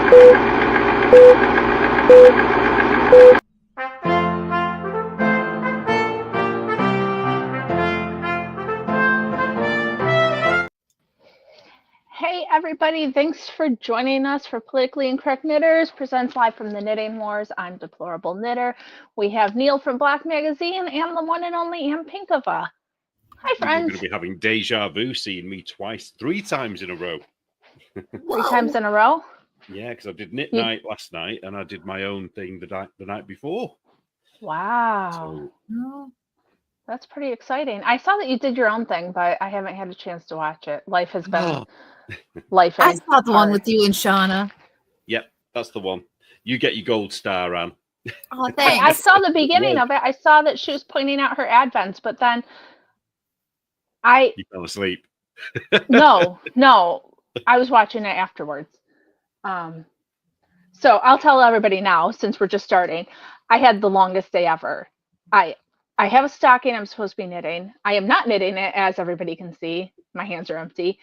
Hey everybody, thanks for joining us for Politically Incorrect Knitters, presents live from the Knitting Wars. I'm Deplorable Knitter. We have Neil from Black Magazine and the one and only Ann Pinkova. Hi friends. You're going to be having deja vu seeing me three times in a row. 3 times in a row? Yeah, because I did knit night last night and I did my own thing the night before. Wow. That's pretty exciting. I saw that you did your own thing, but I haven't had a chance to watch it. Life has been life. I saw the one with you and Shauna. Yep, that's the one. You get your gold star, Anne. Oh, thanks. I saw the beginning of it. I saw that she was pointing out her advents, but then You fell asleep. No, I was watching it afterwards. So I'll tell everybody now, since we're just starting, I had the longest day ever. I have a stocking I'm supposed to be knitting. I am not knitting it, as everybody can see. My hands are empty.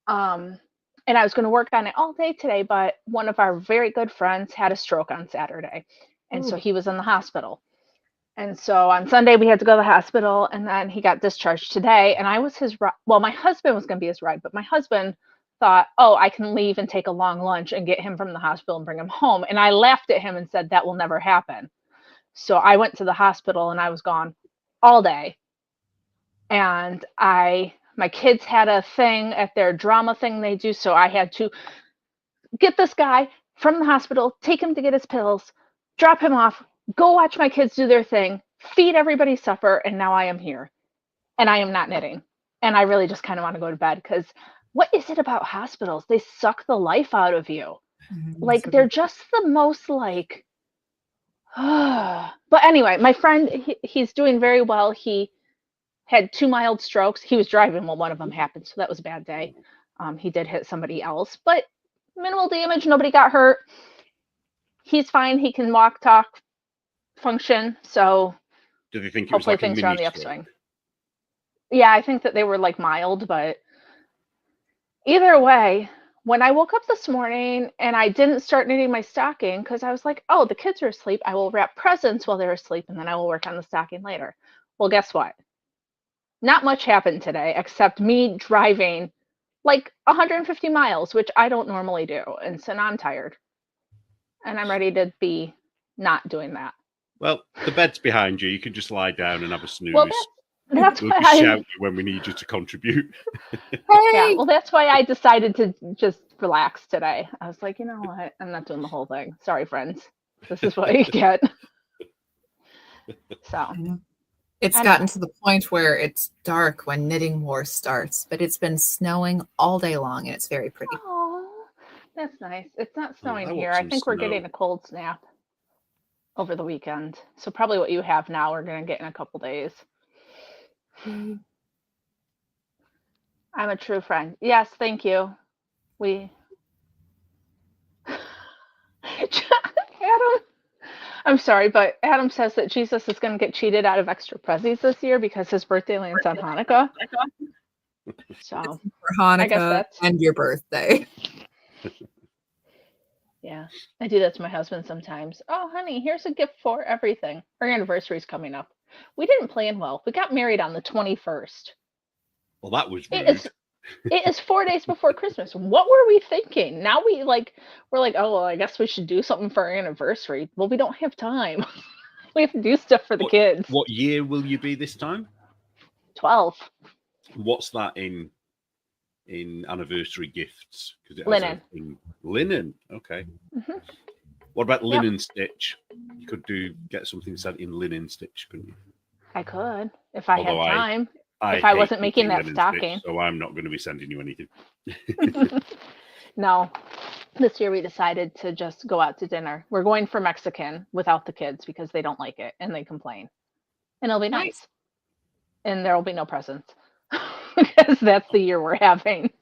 And I was going to work on it all day today, but one of our very good friends had a stroke on Saturday. And so he was in the hospital. And so on Sunday, we had to go to the hospital, and then he got discharged today. And I was his ride. Well, my husband was going to be his ride, but my husband thought, oh, I can leave and take a long lunch and get him from the hospital and bring him home. And I laughed at him and said, that will never happen. So I went to the hospital and I was gone all day. And my kids had a thing at their drama thing they do. So I had to get this guy from the hospital, take him to get his pills, drop him off, go watch my kids do their thing, feed everybody supper, and now I am here. And I am not knitting. And I really just kind of want to go to bed because what is it about hospitals? They suck the life out of you. Like, they're just the most like, but anyway, my friend, he's doing very well. He had 2 mild strokes. He was driving when one of them happened, so that was a bad day. He did hit somebody else, but minimal damage. Nobody got hurt. He's fine. He can walk, talk, function. So do they think it hopefully was like things are on the upswing? Yeah, I think that they were like mild, but either way, when I woke up this morning and I didn't start knitting my stocking because I was like, oh, the kids are asleep. I will wrap presents while they're asleep and then I will work on the stocking later. Well, guess what? Not much happened today except me driving like 150 miles, which I don't normally do. And so now I'm tired and I'm ready to be not doing that. Well, the bed's behind you. You can just lie down and have a snooze. Well, that's we'll why just shout you when we need you to contribute. Hey! Yeah, well, that's why I decided to just relax today. I was like, you know what? I'm not doing the whole thing. Sorry, friends. This is what you get. So it's gotten to the point where it's dark when Knitting War starts, but it's been snowing all day long and it's very pretty. Oh, that's nice. It's not snowing I here. want I some think we're snow. getting a cold snap over the weekend. So probably what you have now, we're going to get in a couple days. I'm a true friend. Yes, thank you. Adam, I'm sorry, but Adam says that Jesus is going to get cheated out of extra prezzies this year because his birthday lands on Hanukkah. So for Hanukkah and your birthday. Yeah, I do that to my husband sometimes. Oh, honey, here's a gift for everything. Our anniversary's coming up. We didn't plan well. We got married on the 21st. Well, that was rude. It is 4 days before Christmas. What were we thinking? Now we're like, oh, well, I guess we should do something for our anniversary. Well, we don't have time. We have to do stuff for the kids. What year will you be this time? 12. What's that in anniversary gifts? Linen. Linen. Okay. Mm-hmm. What about linen stitch? You could get something sent in linen stitch, couldn't you? I could if I had time. If I wasn't making that stocking. So I'm not going to be sending you anything. No. This year we decided to just go out to dinner. We're going for Mexican without the kids because they don't like it and they complain. And it'll be nice. And there will be no presents. Because that's the year we're having.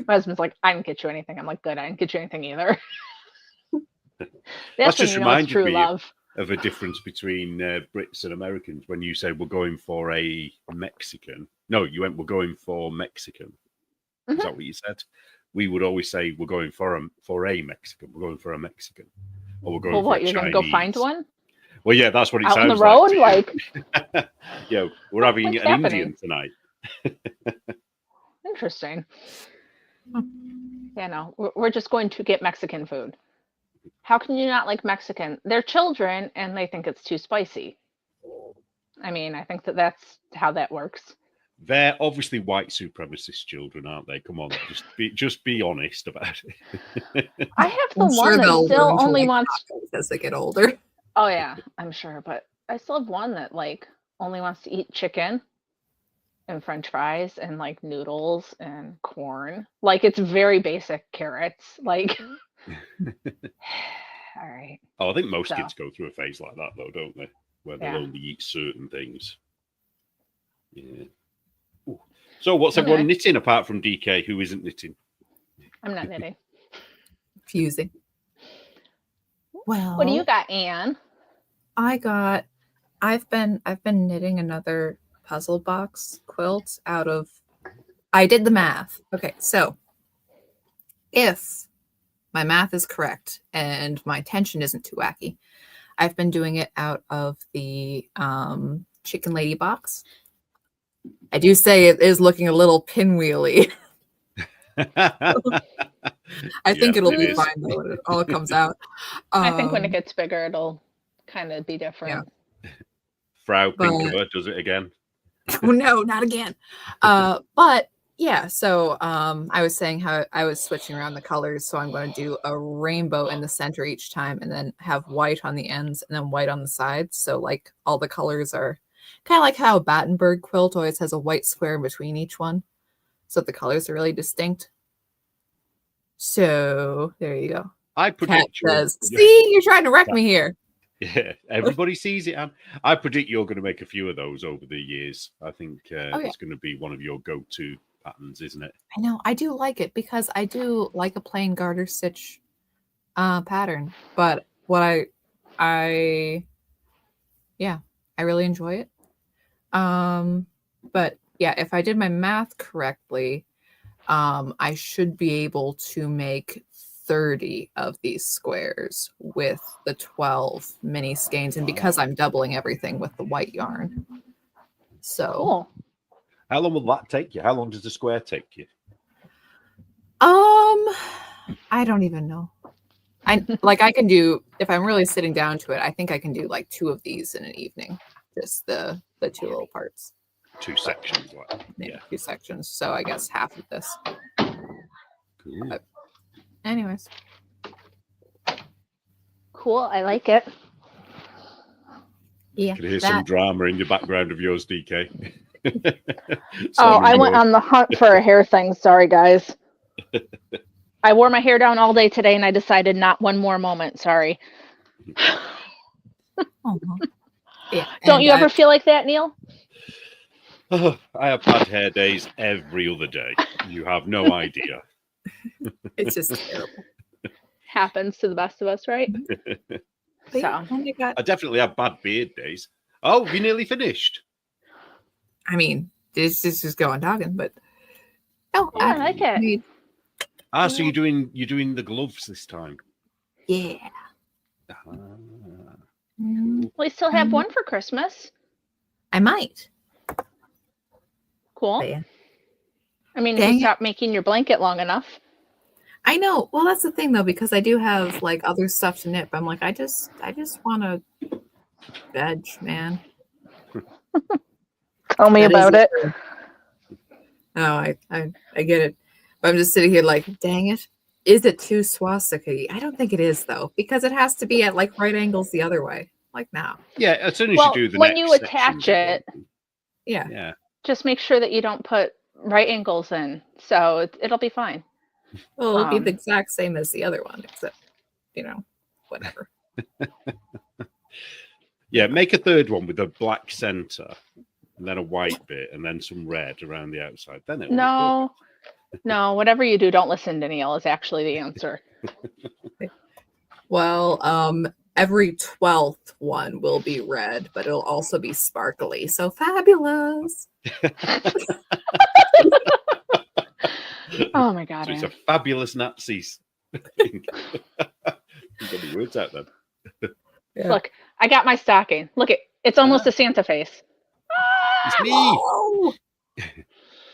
My husband's like, I didn't get you anything. I'm like, good, I didn't get you anything either. That's just reminded me of a difference between Brits and Americans. When you said we're going for a Mexican. No, you went, we're going for Mexican. Is that what you said? we would always say we're going for a Mexican. We're going for a Mexican, or we're going Well, for what, a you're Chinese. going to go find one? Well, yeah, that's what it Out on the sounds road? like. Like, Yeah, we're having What's an happening? Indian tonight. Interesting. Yeah, no, we're just going to get Mexican food. How can you not like Mexican? They're children and they think it's too spicy. I mean, I think that's how that works. They're obviously white supremacist children, aren't they? Come on, just be honest about it. I have the I'm sure one that they'll still learn to only like wants. tacos as they get older. Oh yeah, I'm sure, but I still have one that like only wants to eat chicken and French fries and like noodles and corn. Like it's very basic carrots. Like, all right. Oh, I think most So. kids go through a phase like that, though, don't they? Where they'll Yeah. only eat certain things. Yeah. Ooh. So, what's Okay. everyone knitting apart from DK, who isn't knitting? I'm not knitting. Confusing. Well, What do you got, Anne? I've been knitting another puzzle box quilt out of. I did the math. Okay, so if my math is correct and my tension isn't too wacky, I've been doing it out of the Chicken Lady box. I do say it is looking a little pinwheely. I think it'll be fine though when it all comes out. I think when it gets bigger, it'll kind of be different. Yeah. Frau Pinkover does it again. Oh, no, not again. But yeah, so I was saying how I was switching around the colors. So I'm going to do a rainbow in the center each time and then have white on the ends and then white on the sides. So like all the colors are kind of like how a Battenberg quilt always has a white square in between each one. So the colors are really distinct. So there you go. I predict see, you're trying to wreck me here. Yeah, everybody sees it. I predict you're going to make a few of those over the years. I think it's going to be one of your go-to patterns, isn't it? I know. I do like it because I do like a plain garter stitch pattern. But what I really enjoy it. But yeah, if I did my math correctly, I should be able to make 30 of these squares with the 12 mini skeins, and because I'm doubling everything with the white yarn. So cool. How long will that take you? How long does the square take you? I don't even know. I can do, if I'm really sitting down to it, I think I can do like 2 of these in an evening. Just the 2 little parts. 2 sections, like yeah, 2 sections. So I guess half of this. Cool. But anyways. Cool. I like it. Yeah. Can hear some drama in the background of yours, DK. I went on the hunt for a hair thing. Sorry, guys. I wore my hair down all day today and I decided not one more moment. Sorry. Yeah. Don't you ever feel like that, Neil? I have bad hair days every other day. You have no idea. It's just terrible. Happens to the best of us, right? So I definitely have bad beard days. Oh, we nearly finished. I mean, this is going talking, but I like it. So you're doing the gloves this time? Yeah. We still have one for Christmas. I might. Cool. Yeah. I mean, if you stop making your blanket long enough. I know. Well, that's the thing though, because I do have like other stuff to knit, but I'm like, I just want to veg, man. Tell me about it. No, I get it. But I'm just sitting here like, dang it. Is it too swastika? I don't think it is though, because it has to be at like right angles the other way. Like now. Yeah, as soon as you do the when next you attach it, yeah. Just make sure that you don't put right angles in, so it'll be fine. Well, it'll be the exact same as the other one, except whatever. Yeah, make a third one with a black center, and then a white bit, and then some red around the outside. Then it no, whatever you do, don't listen to Neil is actually the answer. Well, every 12th one will be red, but it'll also be sparkly. So fabulous. Oh my God. So it's Anne. a fabulous Nazis thing. You've got the words out then. Yeah. Look, I got my stocking. Look, it's almost Ah. a Santa face. It's me. Oh!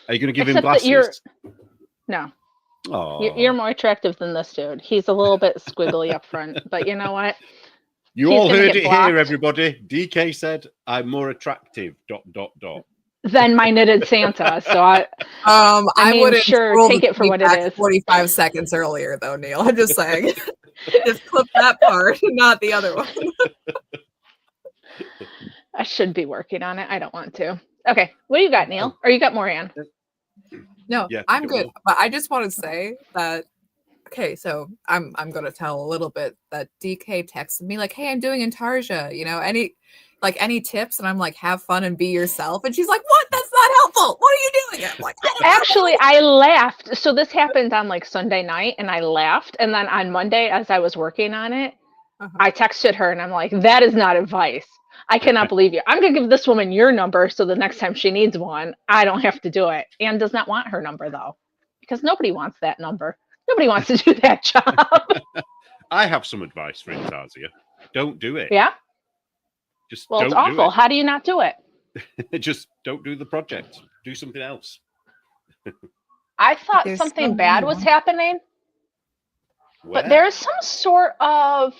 Are you going to give him Except that you're glasses? no, Oh, you're more attractive than this dude. He's a little bit squiggly up front, but you know what? you He's all gonna heard get it blocked. here, everybody. DK said, I'm more attractive, ... Then my knitted Santa. So I I mean, wouldn't sure, scroll take the it for what tweet it back is. 45 seconds earlier, though, Neil. I'm just saying. Just clip that part, not the other one. I should be working on it. I don't want to. Okay, what do you got, Neil? Or you got more, Anne? No, Yeah, I'm don't good. know. But I just want to say that okay, so I'm gonna tell a little bit that DK texted me like, "Hey, I'm doing Intarsia. You know, any tips?" And I'm like, "Have fun and be yourself." And she's like, "What? That's not helpful. What are you doing?" I'm like, "I don't know." Actually, I laughed. So this happened on like Sunday night, and I laughed. And then on Monday, as I was working on it, I texted her, and I'm like, "That is not advice. I cannot believe you. I'm gonna give this woman your number, so the next time she needs one, I don't have to do it." Anne does not want her number though, because nobody wants that number. Nobody wants to do that job. I have some advice for Intarsia. Don't do it. Yeah. Just Well, it's don't do awful. How do you not do it? it. Just don't do the project. Do something else. I thought There's something so bad many was ones. happening, Where? but there's some sort of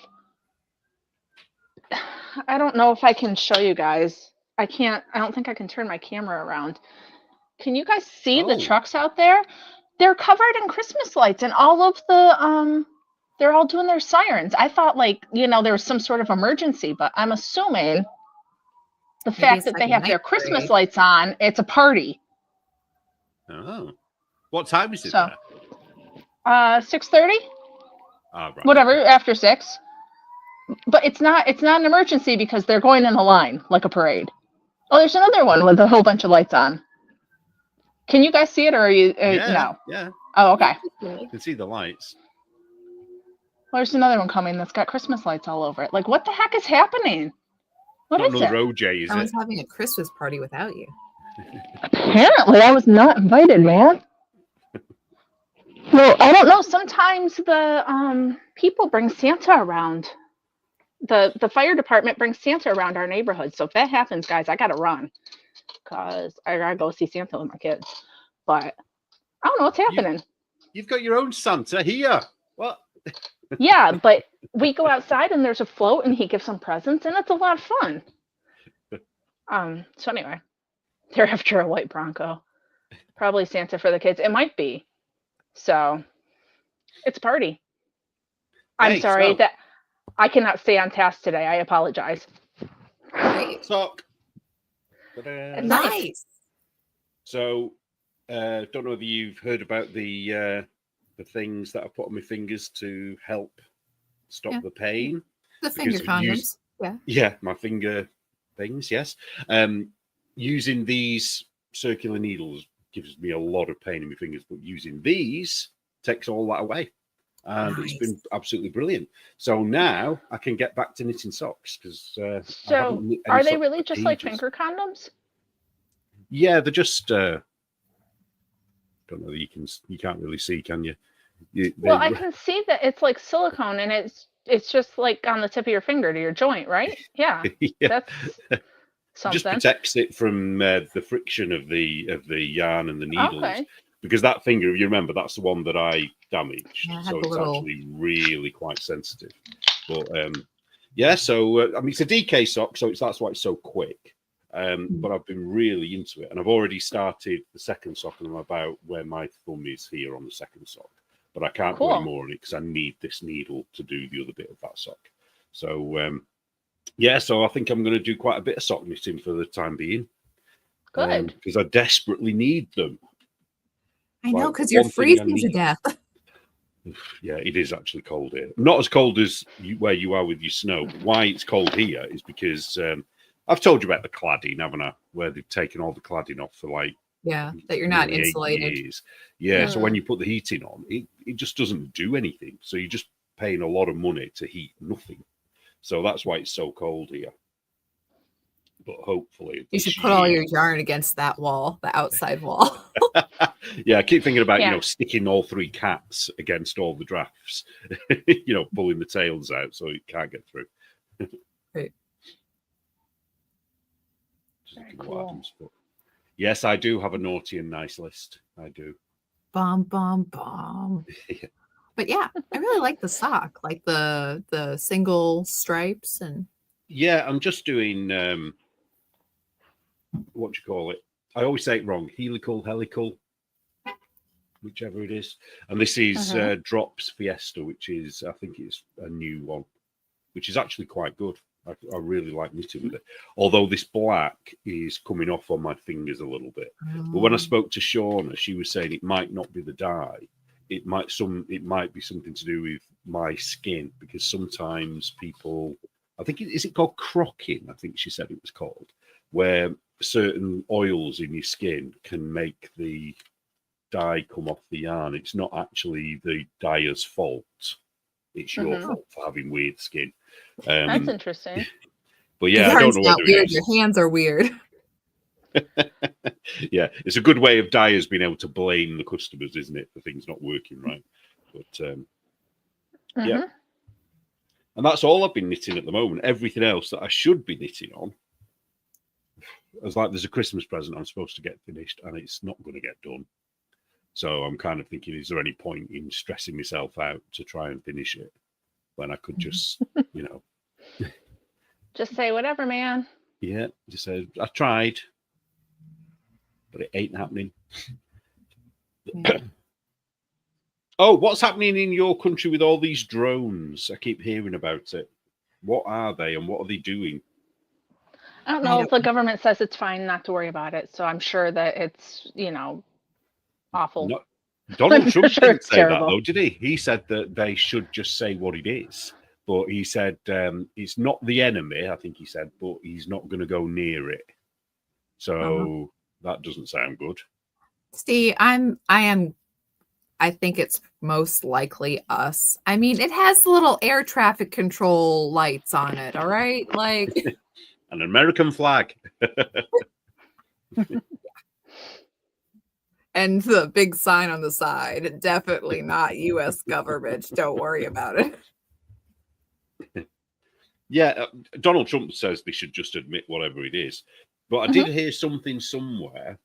I don't know if I can show you guys. I can't. I don't think I can turn my camera around. Can you guys see the Oh. trucks out there? They're covered in Christmas lights, and all of the they're all doing their sirens. I thought like there was some sort of emergency, but I'm assuming the Maybe fact it's that like they a have night their Christmas parade. lights on, it's a party. Oh. What time is it So, there? 6:30, Ah, right. whatever after 6. But it's not an emergency because they're going in a line like a parade. Oh, there's another one with a whole bunch of lights on. Can you guys see it, or are you? Yeah. No. Yeah. Oh, okay. You can see the lights. Well, there's another one coming that's got Christmas lights all over it. Like, what the heck is happening? What Not is another it? OJ, is I it? was having a Christmas party without you. Apparently, I was not invited, man. Well, I don't know. Sometimes the people bring Santa around. The fire department brings Santa around our neighborhood. So if that happens, guys, I gotta run because I gotta go see Santa with my kids. But I don't know what's happening. You've got your own Santa here. What? Yeah, but we go outside and there's a float and he gives some presents and it's a lot of fun. So anyway, they're after a white Bronco. Probably Santa for the kids. It might be. So it's a party. I'm Hey, sorry so- that I cannot stay on task today. I apologize. Great. Sock. It's Nice. nice. So, don't know whether you've heard about the things that I put on my fingers to help stop Yeah. the pain. The finger Because condoms. Yeah. Yeah, my finger things. Yes, using these circular needles gives me a lot of pain in my fingers, but using these takes all that away, and it's been absolutely brilliant. So now I can get back to knitting socks because. So are they really just like finger condoms? Yeah, they're just. Don't know that you can't really see, can you? Well, I can see that it's like silicone and it's just like on the tip of your finger to your joint, right? Yeah. Yeah. That's something. Just protects it from the friction of the yarn and the needles. Okay. Because that finger, if you remember, that's the one that I damaged. Yeah, So it's actually really quite sensitive. But yeah, so I mean, it's a DK sock, so that's why it's so quick. But I've been really into it, and I've already started the second sock, and I'm about where my thumb is here on the second sock. But I can't do any more on it because I need this needle to do the other bit of that sock. So yeah, so I think I'm going to do quite a bit of sock knitting for the time being. Good. Because I desperately need them. I know, because you're freezing to death. Yeah, it is actually cold here. Not as cold as where you are with your snow. But why it's cold here is because I've told you about the cladding, haven't I? Where they've taken all the cladding off for like that you're not insulated. Years. Yeah, so when you put the heating on, it just doesn't do anything. So you're just paying a lot of money to heat nothing. So that's why it's so cold here. but hopefully You should put all your yarn against that wall, the outside wall. Yeah, I keep thinking about Yeah. sticking all 3 cats against all the drafts, pulling the tails out so it can't get through. Right. Very cool. Yes, I do have a naughty and nice list. I do. Bomb, bomb, bomb. Yeah. But yeah, I really like the sock, like the single stripes and. Yeah, I'm just doing what do you call it? I always say it wrong. Helical, whichever it is. And this is Drops Fiesta, which is, I think it's a new one, which is actually quite good. I really like knitting with it. Although this black is coming off on my fingers a little bit. But when I spoke to Shauna, she was saying it might not be the dye. It might be something to do with my skin, because sometimes people, I think is it called crocking? I think she said it was called, where certain oils in your skin can make the dye come off the yarn. It's not actually the dyer's fault. It's your fault for having weird skin. That's interesting. But yeah, I don't know whether weird. Your hands are weird. Yeah, it's a good way of dyers being able to blame the customers, isn't it, for things not working right? But yeah, and that's all I've been knitting at the moment. Everything else that I should be knitting on, I was like, there's a Christmas present I'm supposed to get finished, and it's not going to get done. So I'm kind of thinking, is there any point in stressing myself out to try and finish it when I could just, just say whatever, man. Yeah, just say I tried, but it ain't happening. Oh, what's happening in your country with all these drones? I keep hearing about it. What are they and what are they doing? I don't know if the government says it's fine not to worry about it. So I'm sure that it's, awful. No, Donald Trump sure didn't it's say terrible. that, though, did he? He said that they should just say what it is. But he said it's not the enemy, I think he said, but he's not going to go near it. So that doesn't sound good. See, I think it's most likely us. I mean, it has the little air traffic control lights on it, all right? Like an American flag. And the big sign on the side, definitely not US government. Don't worry about it. Yeah, Donald Trump says they should just admit whatever it is. But I did hear something somewhere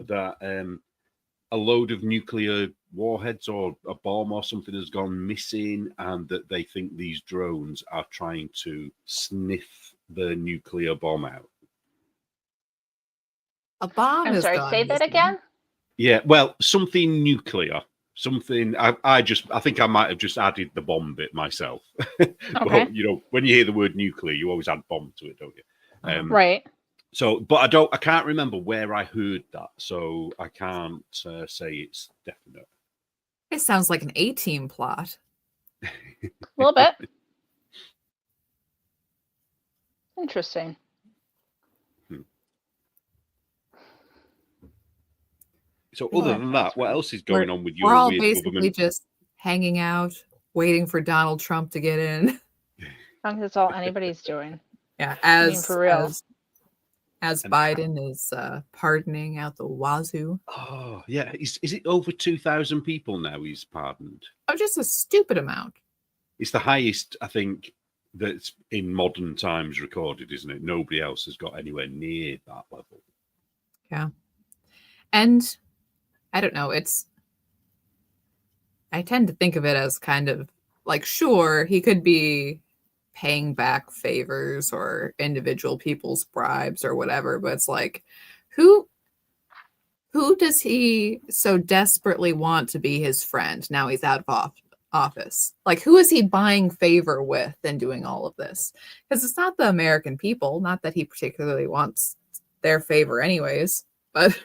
that a load of nuclear warheads or a bomb or something has gone missing, and that they think these drones are trying to sniff the nuclear bomb out. A bomb I'm sorry, say that again? Yeah, well, something nuclear. Something I think I might have just added the bomb bit myself. Okay. But, when you hear the word nuclear, you always add bomb to it, don't you? Right. So, but I can't remember where I heard that, so I can't say it's definite. It sounds like an A-Team plot. A little bit. Interesting. So other than that, what else is going on with your We're all weird basically government? just hanging out, waiting for Donald Trump to get in. I think that's all anybody's doing. Yeah, for real. As Biden is pardoning out the wazoo. Oh, yeah. Is it over 2,000 people now he's pardoned? Oh, just a stupid amount. It's the highest, I think, that's in modern times recorded, isn't it? Nobody else has got anywhere near that level. Yeah. And I don't know, I tend to think of it as kind of like, sure, he could be paying back favors or individual people's bribes or whatever, but it's like, who does he so desperately want to be his friend now he's out of office? Like, who is he buying favor with and doing all of this? Because it's not the American people, not that he particularly wants their favor anyways, but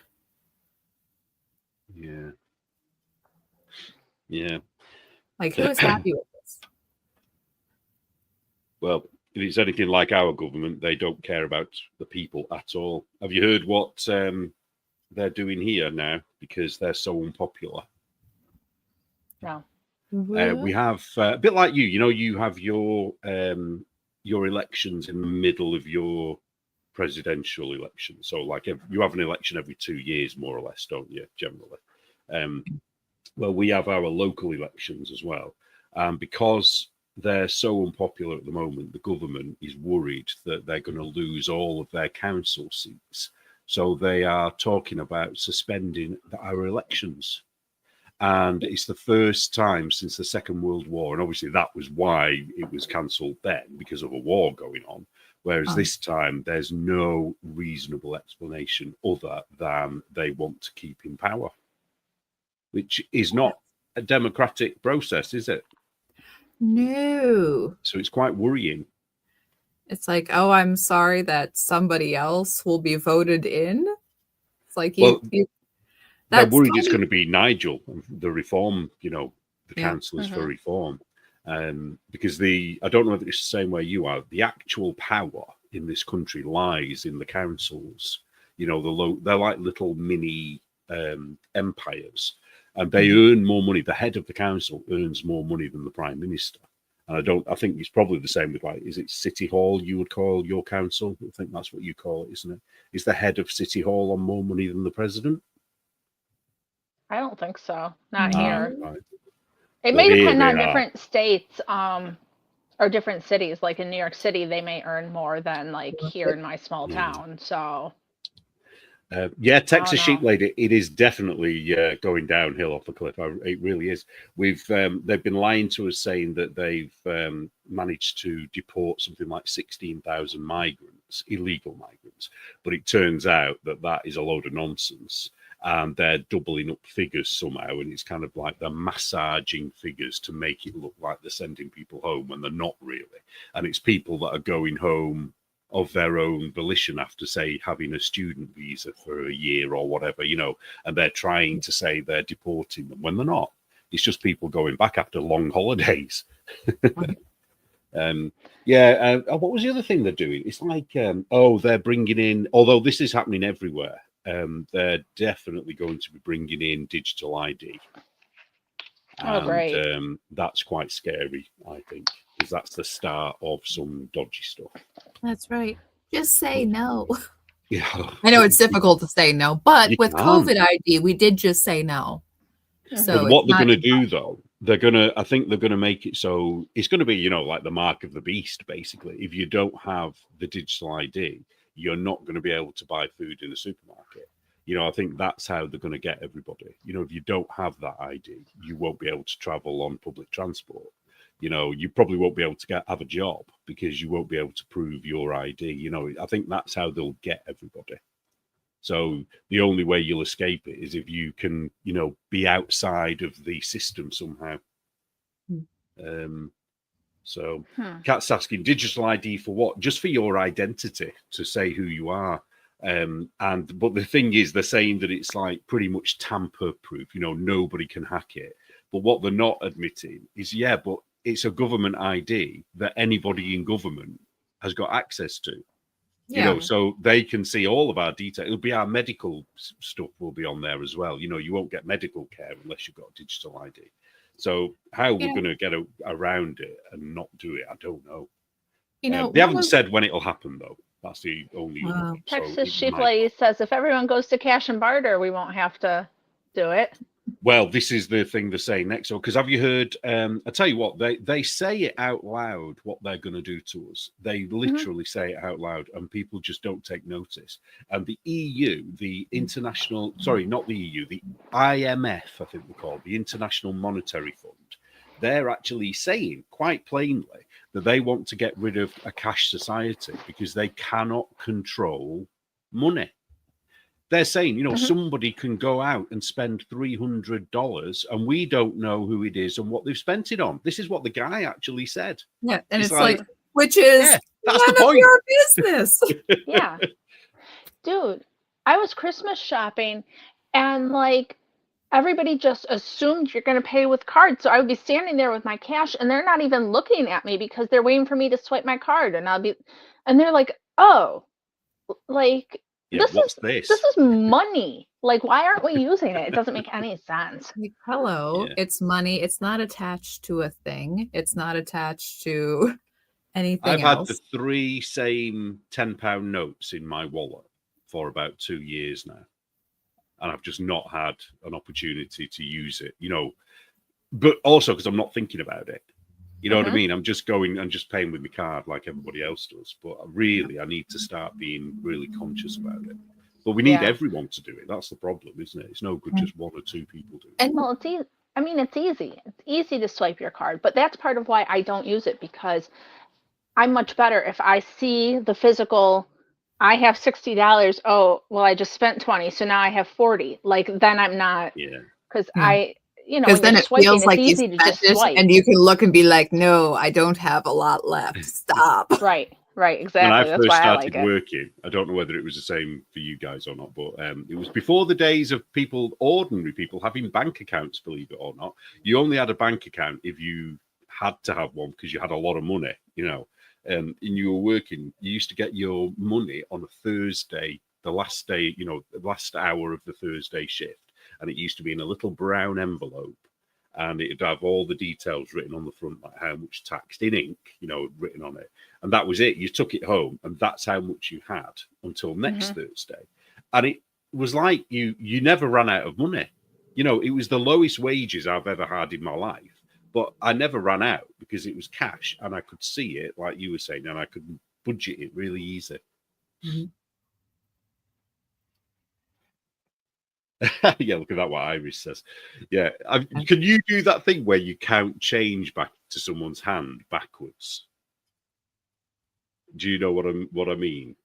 yeah, like, who is happy with this? Well, if it's anything like our government, they don't care about the people at all. Have you heard what they're doing here now because they're so unpopular? No. We have a bit like you have your elections in the middle of your presidential election. So like you have an election every 2 years, more or less, don't you, generally? Well, we have our local elections as well. And because they're so unpopular at the moment, the government is worried that they're going to lose all of their council seats. So they are talking about suspending our elections. And it's the first time since the Second World War. And obviously that was why it was cancelled then, because of a war going on. Whereas this time, there's no reasonable explanation other than they want to keep in power, which is not a democratic process, is it? No. So it's quite worrying. It's like, oh, I'm sorry that somebody else will be voted in. It's like they're worried it's going to be Nigel, the reform, the Yeah. councillors for reform. Because I don't know if it's the same way you are, the actual power in this country lies in the councils. They're like little mini empires, and they earn more money. The head of the council earns more money than the prime minister. And I think it's probably the same with, like, is it City Hall you would call your council? I think that's what you call it, isn't it? Is the head of City Hall on more money than the president? I don't think so. Not here. Right. It Well, may here depend they on are. different states, or different cities. Like in New York City, they may earn more than like here in my small town. So Texas know. Sheep Lady, it is definitely going downhill off the cliff. It really is. They've been lying to us, saying that they've managed to deport something like 16,000 migrants, illegal migrants, but it turns out that is a load of nonsense. And they're doubling up figures somehow, and it's kind of like they're massaging figures to make it look like they're sending people home when they're not really. And it's people that are going home of their own volition after, say, having a student visa for a year or whatever, and they're trying to say they're deporting them when they're not. It's just people going back after long holidays. What was the other thing they're doing? It's like, they're bringing in, although this is happening everywhere, they're definitely going to be bringing in digital ID. And great. That's quite scary, I think, because that's the start of some dodgy stuff. That's right. Just say no. Yeah, I know it's difficult to say no, but You with can. COVID ID, we did just say no. So what they're going to do, though, I think they're going to make it so it's going to be, like the mark of the beast, basically. If you don't have the digital ID, you're not going to be able to buy food in the supermarket. I think that's how they're going to get everybody. If you don't have that ID, you won't be able to travel on public transport. You probably won't be able to have a job because you won't be able to prove your ID. I think that's how they'll get everybody. So the only way you'll escape it is if you can, be outside of the system somehow. Kat's asking, digital ID for what? Just for your identity, to say who you are. But the thing is, they're saying that it's like pretty much tamper proof. Nobody can hack it. But what they're not admitting is, but it's a government ID that anybody in government has got access to. So they can see all of our detail. It'll be our medical stuff will be on there as well. You won't get medical care unless you've got a digital ID. So how we're going to get around it and not do it, I don't know. They haven't said when it'll happen, though. That's the only. Texas Sheep Lady says if everyone goes to cash and barter, we won't have to do it. Well, this is the thing they're saying next. Because have you heard? I tell you what, they say it out loud what they're going to do to us. They literally say it out loud, and people just don't take notice. And the EU, the international, sorry, not the EU, the IMF, I think they're called, the International Monetary Fund. They're actually saying quite plainly that they want to get rid of a cash society because they cannot control money. They're saying, somebody can go out and spend $300 and we don't know who it is and what they've spent it on. This is what the guy actually said. Yeah, and it's like which is that's none the point. of your business. Yeah. Dude, I was Christmas shopping and like everybody just assumed you're going to pay with cards. So I would be standing there with my cash and they're not even looking at me because they're waiting for me to swipe my card. And they're like, oh, like, this is money. Like, why aren't we using it? It doesn't make any sense. Like, hello, it's money. It's not attached to a thing. It's not attached to Anything I've had else? the 3 same £10 notes in my wallet for about 2 years now, and I've just not had an opportunity to use it. But also because I'm not thinking about it. You know what I mean? I'm just paying with my card like everybody else does. But really, I need to start being really conscious about it. But we need everyone to do it. That's the problem, isn't it? It's no good just 1 or 2 people doing it. And Well, it's easy. I mean, it's easy. It's easy to swipe your card, but that's part of why I don't use it, because I'm much better if I see the physical. I have $60. Oh, well, I just spent 20, so now I have 40. Like, then I'm not, Yeah. because Yeah. when because you're then it swiping, feels it's like you easy to spent just it, swipe. and you can look and be like, "No, I don't have a lot left. Stop." Right, When exactly. I That's first why I started like it. working, I don't know whether it was the same for you guys or not, but it was before the days of ordinary people having bank accounts, believe it or not. You only had a bank account if you had to have one because you had a lot of money, and you were working. You used to get your money on a Thursday, the last day, the last hour of the Thursday shift, and it used to be in a little brown envelope. And it'd have all the details written on the front, like how much taxed in ink, written on it. And that was it. You took it home, and that's how much you had until next Thursday. And it was like you never ran out of money. It was the lowest wages I've ever had in my life, but I never ran out because it was cash, and I could see it, like you were saying, and I could budget it really easy. Yeah, look at that, what Iris says. Yeah. Can you do that thing where you count change back to someone's hand backwards? Do you know what I mean?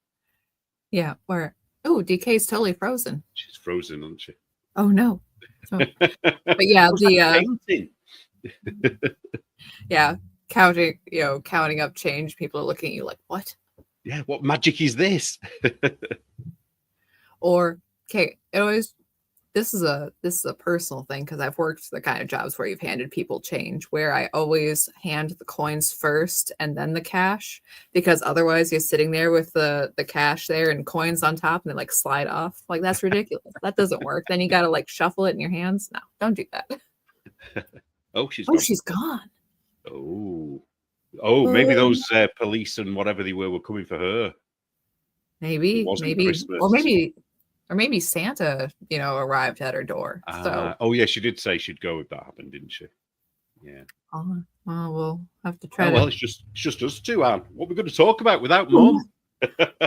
Yeah. Where? Oh, DK's totally frozen. She's frozen, isn't she? Oh no. So, but yeah, painting. Yeah, counting up change. People are looking at you like, "What?" Yeah. What magic is this? Or okay, it always. This is a personal thing because I've worked the kind of jobs where you've handed people change, where I always hand the coins first and then the cash, because otherwise you're sitting there with the cash there and coins on top and they like slide off. Like, that's ridiculous. That doesn't work. Then you got to like shuffle it in your hands. No, don't do that. Oh, she's Oh, gone. she's gone. Oh, maybe those police and whatever they were coming for her. Maybe, Christmas. or maybe Santa, arrived at her door. Oh yeah, she did say she'd go if that happened, didn't she? Yeah. Oh, well, we'll have to try. Well, it's just us two, Anne. What are we going to talk about without Mum?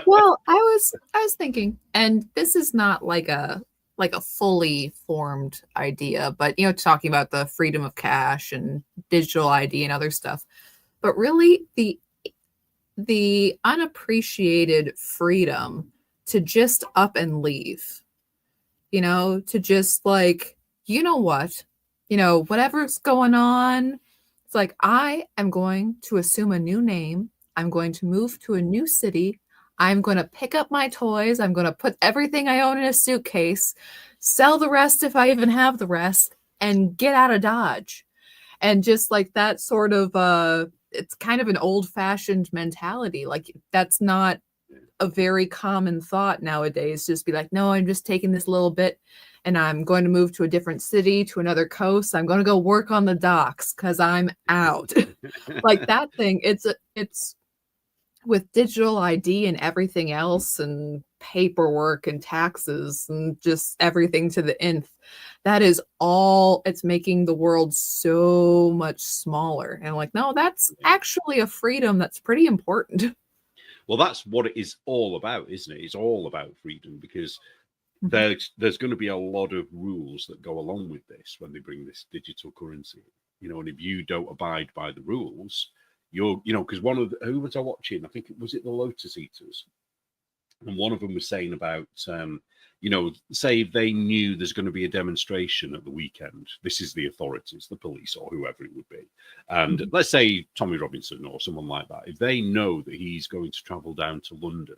Well, I was thinking, and this is not like a fully formed idea, but talking about the freedom of cash and digital ID and other stuff, but really the unappreciated freedom to just up and leave, to just like, whatever's going on, it's like, I am going to assume a new name. I'm going to move to a new city. I'm going to pick up my toys. I'm going to put everything I own in a suitcase, sell the rest if I even have the rest, and get out of Dodge. And just like that sort of, it's kind of an old-fashioned mentality. Like, that's not a very common thought nowadays. Just be like, no, I'm just taking this little bit and I'm going to move to a different city, to another coast. I'm going to go work on the docks because I'm out. Like that thing, it's with digital ID and everything else and paperwork and taxes and just everything to the nth. That is all, it's making the world so much smaller. And like, no, that's actually a freedom that's pretty important. Well, that's what it is all about, isn't it? It's all about freedom, because there's going to be a lot of rules that go along with this when they bring this digital currency. And if you don't abide by the rules, because one of who was I watching? I think was it the Lotus Eaters, and one of them was saying about say if they knew there's going to be a demonstration at the weekend, this is the authorities, the police or whoever it would be, and let's say Tommy Robinson or someone like that, if they know that he's going to travel down to London,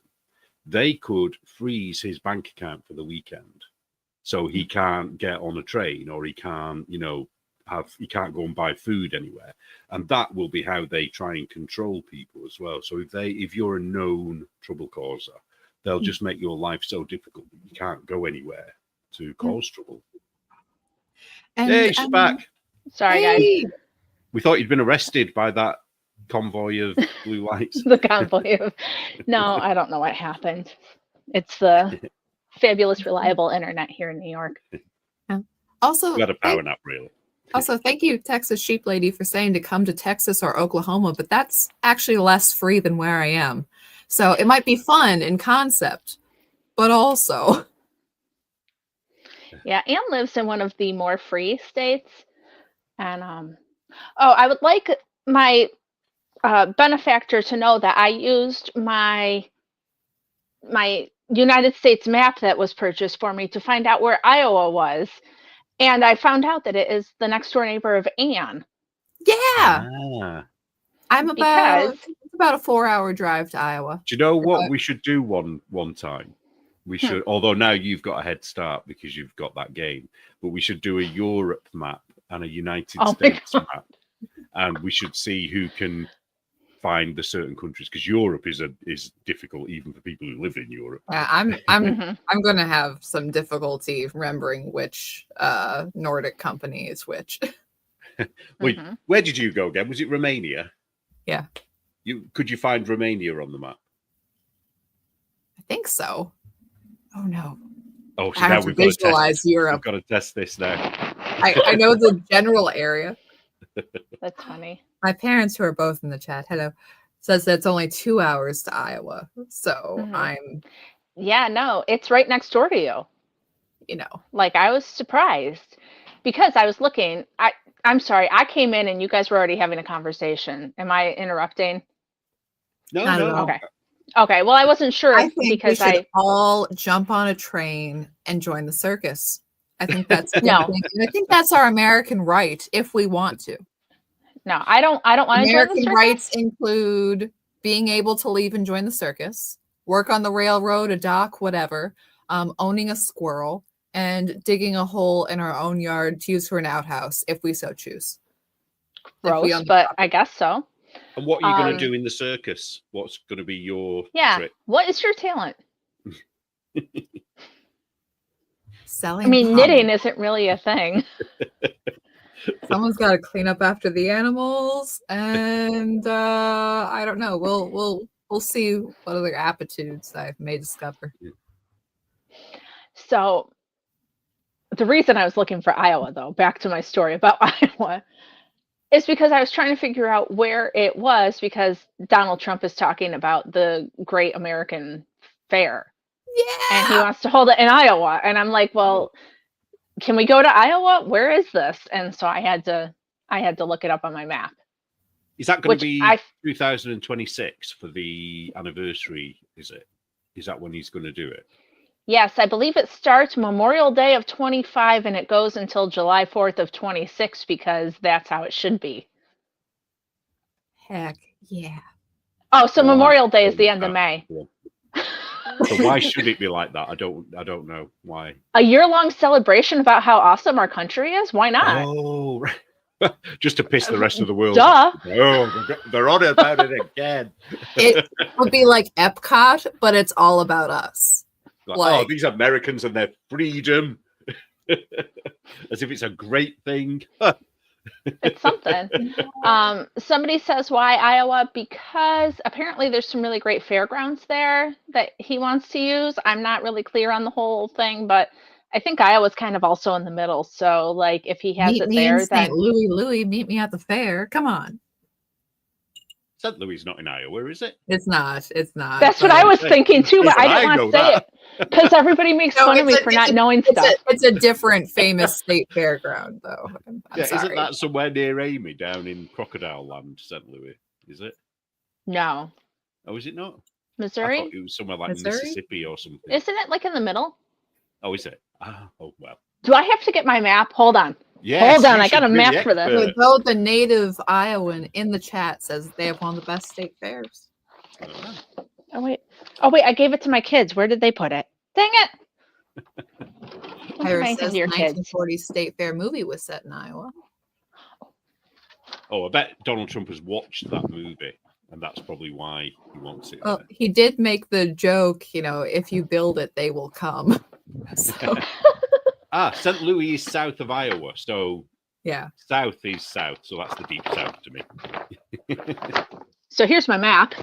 they could freeze his bank account for the weekend, so he can't get on a train, or he can't he can't go and buy food anywhere. And that will be how they try and control people as well. So if you're a known trouble causer, they'll just make your life so difficult that you can't go anywhere to cause trouble. And, hey, she's back. Sorry, guys. We thought you'd been arrested by that convoy of blue lights? The convoy of. No, I don't know what happened. It's the fabulous, reliable internet here in New York. Also, We had a power nap, really. Also, thank you, Texas Sheep Lady, for saying to come to Texas or Oklahoma, but that's actually less free than where I am. So it might be fun in concept, but also. Yeah, Anne lives in one of the more free states. And, I would like my benefactor to know that I used my United States map that was purchased for me to find out where Iowa was. And I found out that it is the next door neighbor of Anne. Yeah. Ah. I'm about a 4-hour drive to Iowa. Do you know what we should do one time? We should, although now you've got a head start because you've got that game, but we should do a Europe map and a United States map, and we should see who can find the certain countries, because Europe is difficult even for people who live in Europe. Yeah, I'm going to have some difficulty remembering which Nordic company is which. Wait, where did you go again? Was it Romania? Yeah. Could you find Romania on the map? I think so. Oh no. Oh, so I now have to we've got to visualize Europe. We've got to test this now. I know the general area. That's funny. My parents, who are both in the chat, hello, says that it's only 2 hours to Iowa. So I'm. Yeah, no, it's right next door to you. You know, like I was surprised because I was looking. I'm sorry, I came in and you guys were already having a conversation. Am I interrupting? No. Okay. Well, I wasn't sure I think because we should all jump on a train and join the circus. I think that's No. I think that's our American right if we want to. No, I don't want to join the American circus. rights include being able to leave and join the circus, work on the railroad, a dock, whatever, owning a squirrel, and digging a hole in our own yard to use for an outhouse if we so choose. Gross, but I guess so. And what are you going to do in the circus? What's going to be your trick? What is your talent? Selling. I mean, knitting isn't really a thing. Someone's got to clean up after the animals, and I don't know. We'll see what other aptitudes I may discover. So, the reason I was looking for Iowa, though, back to my story about Iowa, is because I was trying to figure out where it was, because Donald Trump is talking about the Great American Fair. Yeah. And he wants to hold it in Iowa. And I'm like, well, can we go to Iowa? Where is this? And so I had to look it up on my map. Is that going to be 2026 for the anniversary? Is that when he's going to do it? Yes, I believe it starts Memorial Day of 25 and it goes until July 4th of 26 because that's how it should be. Heck yeah. Oh, so Memorial Day is the end of May. So why should it be like that? I don't know why. A year-long celebration about how awesome our country is? Why not? Oh, right. Just to piss the rest of the world off. Oh, they're on about it again. It would be like Epcot, but it's all about us. Like, these Americans and their freedom. As if it's a great thing. It's something. Somebody says, why Iowa? Because apparently there's some really great fairgrounds there that he wants to use. I'm not really clear on the whole thing, but I think Iowa's kind of also in the middle. So, like, if he has it there, then Louis, meet me at the fair. Come on. St. Louis is not in Iowa, is it? It's not. It's not. That's what I was thinking too, but I didn't want to say it because everybody makes fun of me for not knowing stuff. It's a different famous state fairground, though. I'm sorry. Isn't that somewhere near Amy down in Crocodile Land, St. Louis? Is it? No. Oh, is it not? Missouri? I thought it was somewhere like Mississippi or something. Isn't it like in the middle? Oh, is it? Oh, well. Do I have to get my map? Hold on. Yes, hold on, I got a map for this. Though the native Iowan in the chat says they have one of the best state fairs. Oh wait, I gave it to my kids. Where did they put it? Dang it! Iris says the 1940 State Fair movie was set in Iowa. Oh, I bet Donald Trump has watched that movie, and that's probably why he wants it. Well, he did make the joke, if you build it, they will come. So. St. Louis is south of Iowa, so yeah, south is south, so that's the deep south to me. So here's my map.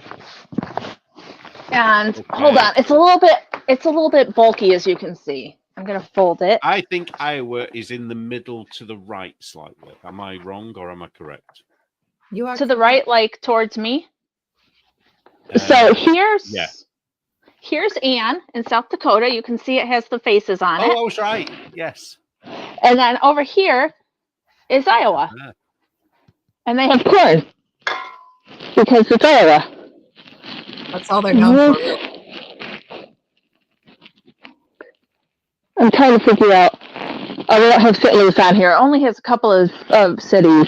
And Okay. hold on, it's a little bit bulky, as you can see. I'm gonna fold it. I think Iowa is in the middle to the right slightly. Am I wrong or am I correct? You are To the right, like towards me. So Yeah. here's Ann in South Dakota. You can see it has the faces on Oh, it. I was right. Yes. And then over here is Iowa. Yeah. And they have corn because it's Iowa. That's all they're known for. I'm trying to figure out. Oh, we don't have cities on here. It only has a couple of cities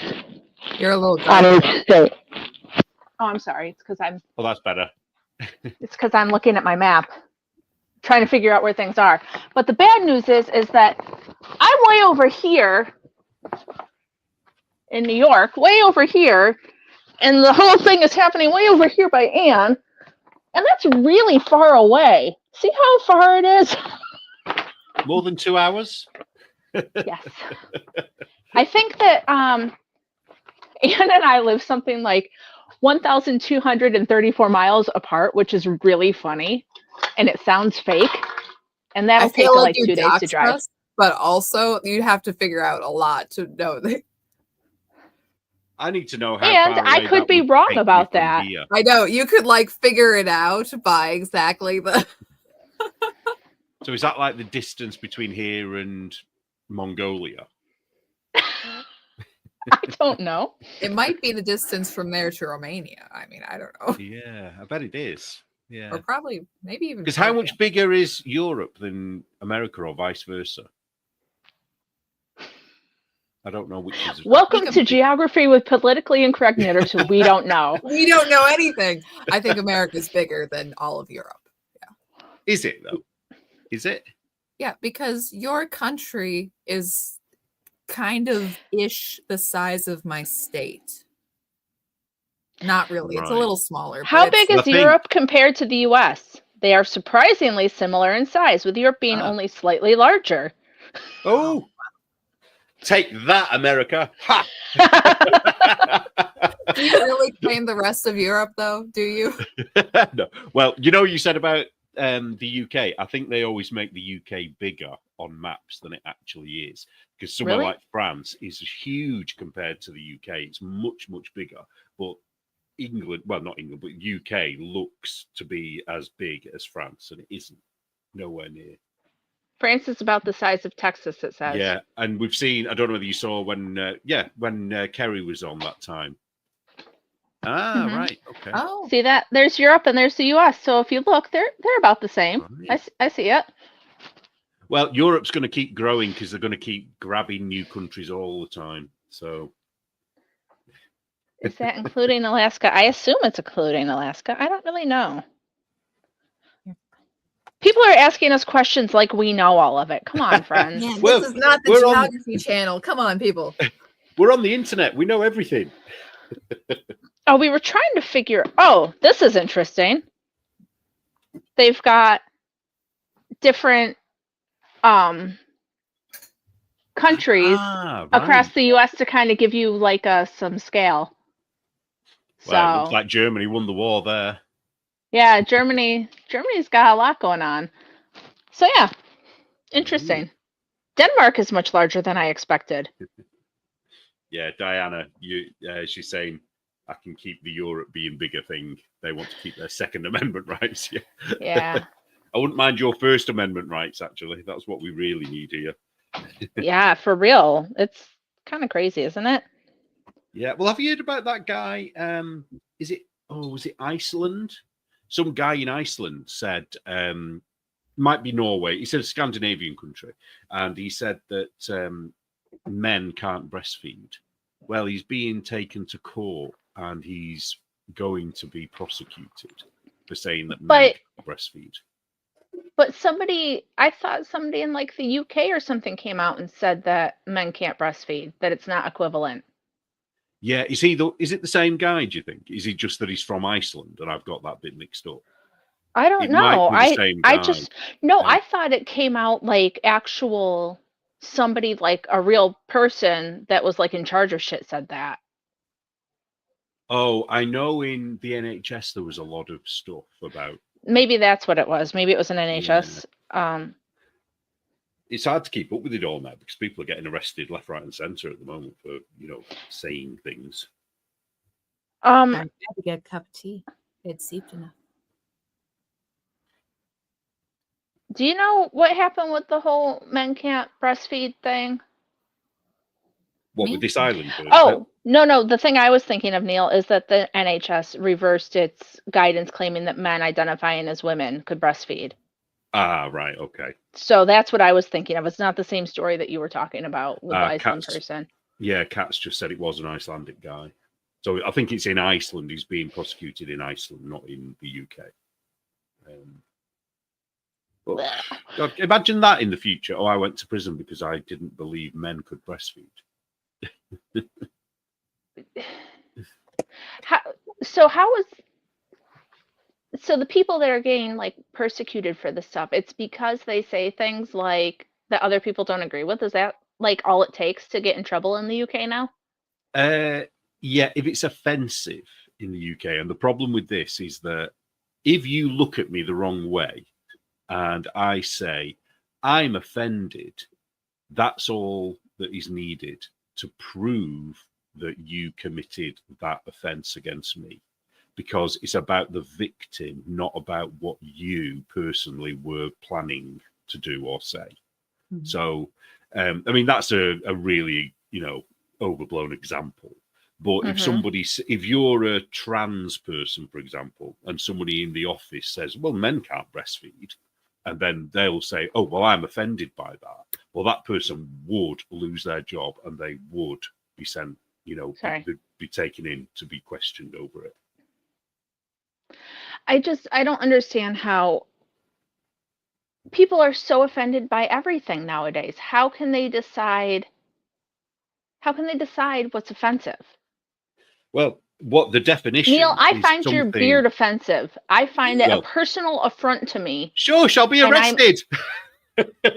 You're a little on dry. each state. Oh, I'm sorry. It's Oh, that's better. because I'm looking at my map, trying to figure out where things are. But the bad news is that I'm way over here in New York, way over here, and the whole thing is happening way over here by Ann, and that's really far away. See how far it is? More than 2 hours? Yes. I think that Ann and I live something like 1,234 miles apart, which is really funny, and it sounds fake. And that'll I feel take like you 2 days to doxed drive. us, but also you have to figure out a lot to know that. I need to know how And far I away could that be would wrong take me about from that. here. I know you could like figure it out by exactly the. So is that like the distance between here and Mongolia? I don't know. It might be the distance from there to Romania. I mean, I don't know. Yeah, I bet it is. Yeah. Or probably maybe even Because how much bigger is Europe than America or vice versa? I don't know which is. Welcome to Geography with Politically Incorrect Knitters, who we don't know. We don't know anything. I think America's bigger than all of Europe. Yeah. Is it though? Is it? Yeah, because your country is kind of ish the size of my state. Not really. It's a Right. little smaller. How but big it's- is Europe compared to the US? They are surprisingly similar in size, with Europe being only slightly larger. Oh, take that, America! Ha! Do you really claim the rest of Europe, though? Do you? No. Well, you said about the UK. I think they always make the UK bigger on maps than it actually is, because somewhere Really? like France is huge compared to the UK. It's much, much bigger. But England, well, not England, but UK looks to be as big as France, and it isn't. Nowhere near. France is about the size of Texas, it says. Yeah, and we've seen. I don't know whether you saw when Kerry was on that time. Ah, Mhm. right. Okay. Oh, See that? There's Europe and there's the US. So if you look, they're about the same. Right. I see it. Well, Europe's going to keep growing because they're going to keep grabbing new countries all the time. So, Is that including Alaska? I assume it's including Alaska. I don't really know. People are asking us questions like we know all of it. Come on, friends. man, Well, this is not the we're on- geography channel. Come on, people. we're on the internet. We know everything. Oh, we were trying to figure. Oh, this is interesting. They've got different countries Right. across the U.S. to kind of give you like some scale. Well, it looks like Germany won the war there. Yeah, Germany's got a lot going on. So yeah, interesting. Denmark is much larger than I expected. Yeah, Diana, she's saying I can keep the Europe being bigger thing. They want to keep their Second Amendment rights. Yeah. Yeah. I wouldn't mind your First Amendment rights, actually. That's what we really need here. Yeah, for real. It's kind of crazy, isn't it? Yeah. Well, have you heard about that guy? Was it Iceland? Some guy in Iceland said, might be Norway. He said a Scandinavian country. And he said that men can't breastfeed. Well, he's being taken to court and he's going to be prosecuted for saying that men can't breastfeed. But I thought somebody in like the UK or something came out and said that men can't breastfeed, that it's not equivalent. Yeah, is it the same guy, do you think? Is he just that he's from Iceland and I've got that bit mixed up? I don't It know. might be the same guy. I thought it came out like actual somebody, like a real person that was like in charge of shit said that. Oh, I know in the NHS there was a lot of stuff about. Maybe that's what it was. Maybe it was an NHS. It's hard to keep up with it all now because people are getting arrested left, right, and centre at the moment for saying things. I had to get a cup of tea. It seeped enough. Do you know what happened with the whole men can't breastfeed thing? What Me? with this island? Oh, no. The thing I was thinking of, Neil, is that the NHS reversed its guidance claiming that men identifying as women could breastfeed. Ah, right, okay. So that's what I was thinking of. It's not the same story that you were talking about with the Iceland person. Yeah, Kat's just said it was an Icelandic guy. So I think it's in Iceland. He's being prosecuted in Iceland, not in the UK. But God, imagine that in the future. Oh, I went to prison because I didn't believe men could breastfeed. So the people that are getting like persecuted for this stuff, it's because they say things like that other people don't agree with. Is that like all it takes to get in trouble in the UK now? Yeah, if it's offensive in the UK, and the problem with this is that if you look at me the wrong way and I say I'm offended, that's all that is needed to prove that you committed that offence against me, because it's about the victim, not about what you personally were planning to do or say. Mm-hmm. So, I mean, that's a really, overblown example. But if you're a trans person, for example, and somebody in the office says, well, men can't breastfeed, and then they'll say, oh, well, I'm offended by that. Well, that person would lose their job and they would be sent, be taken in to be questioned over it. I don't understand how people are so offended by everything nowadays. How can they decide what's offensive? Well, what the definition Neil, I is find your beard offensive. I find it a personal affront to me. Shush, I'll be arrested. They're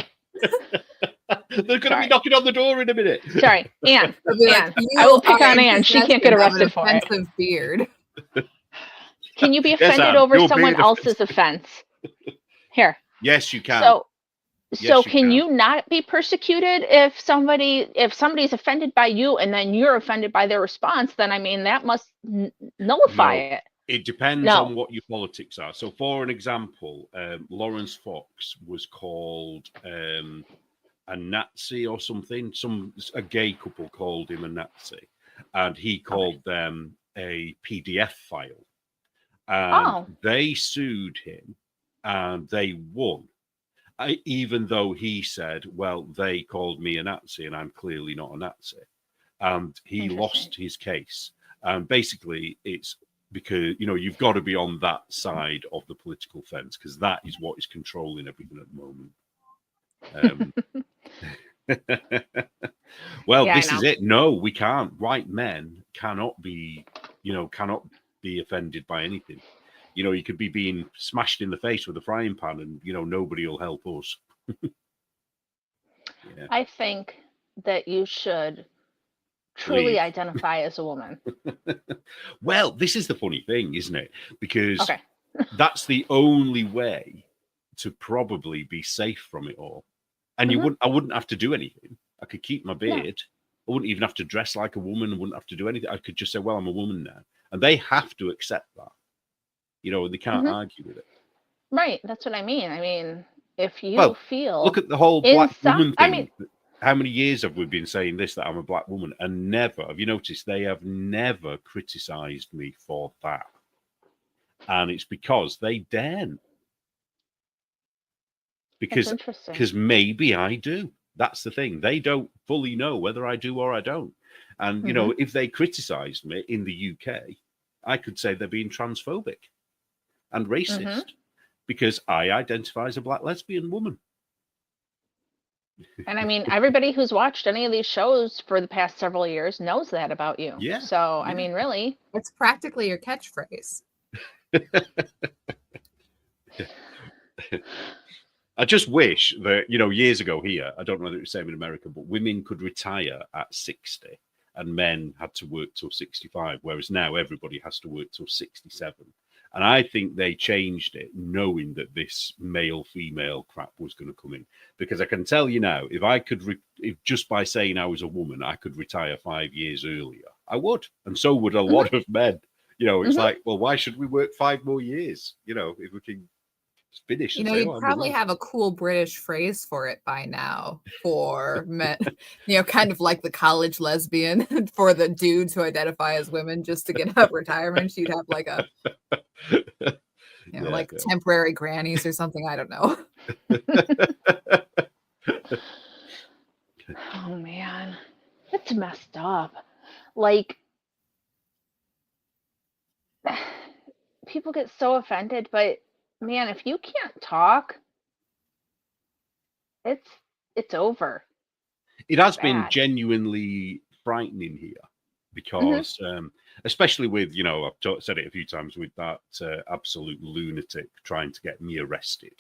going to be knocking on the door in a minute. Sorry, Anne. I will pick on Anne. She can't get arrested for it. Offensive beard. Can you be offended over someone else's offense? Here. Yes, you can. So can you not be persecuted if somebody's offended by you and then you're offended by their response? Then I mean that must nullify it. It depends on what your politics are. So, for an example, Lawrence Fox was called a Nazi or something. A gay couple called him a Nazi, and he called them a PDF file. And they sued him, and they won. Even though he said, well, they called me a Nazi and I'm clearly not a Nazi. And he lost his case. And basically, it's because, you've got to be on that side of the political fence, because that is what is controlling everything at the moment. Well, this is it. No, we can't. White men cannot be offended by anything. You could be being smashed in the face with a frying pan and, nobody will help us. Yeah. I think that you should truly identify as a woman. Well, this is the funny thing, isn't it? Because that's the only way to probably be safe from it all. And I wouldn't have to do anything. I could keep my beard. I wouldn't even have to dress like a woman. I wouldn't have to do anything. I could just say, well, I'm a woman now. And they have to accept that. They can't argue with it. Right. That's what I mean. I mean, if you feel... Look at the whole black woman thing. I mean, how many years have we been saying this, that I'm a black woman? And never, have you noticed, they have never criticised me for that. And it's because they daren't. Because maybe I do. That's the thing. They don't fully know whether I do or I don't. And, if they criticised me in the UK, I could say they're being transphobic and racist because I identify as a black lesbian woman. And I mean, everybody who's watched any of these shows for the past several years knows that about you. Yeah. So, I mean, really. It's practically your catchphrase. I just wish that, years ago here, I don't know whether it's the same in America, but women could retire at 60 and men had to work till 65, whereas now everybody has to work till 67. And I think they changed it knowing that this male-female crap was going to come in. Because I can tell you now, if I could, if just by saying I was a woman, I could retire 5 years earlier, I would. And so would a lot of men. You know, it's like, well, why should we work 5 more years? You know, if we can finish. You know, you probably have a cool British phrase for it by now for men, you know, kind of like the college lesbian for the dudes who identify as women just to get up retirement. You'd have like a, you know, like temporary grannies or something. I don't know. Oh, man. It's messed up. Like, people get so offended, but man, if you can't talk, it's over. It has been genuinely frightening here because, especially with, you know, I've said it a few times with that absolute lunatic trying to get me arrested.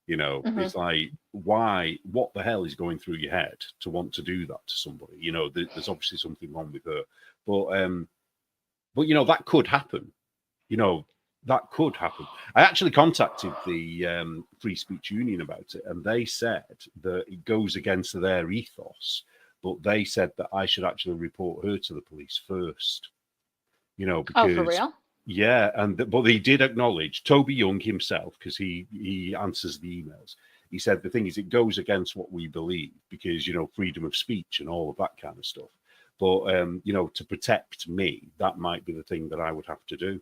You know, it's like, why? What the hell is going through your head to want to do that to somebody? You know, there's obviously something wrong with her, but you know, that could happen. You know, that could happen. I actually contacted the Free Speech Union about it, and they said that it goes against their ethos, but they said that I should actually report her to the police first. You know, because oh, for real? Yeah, but he did acknowledge Toby Young himself, because he answers the emails. He said the thing is, it goes against what we believe because, you know, freedom of speech and all of that kind of stuff. But you know, to protect me, that might be the thing that I would have to do.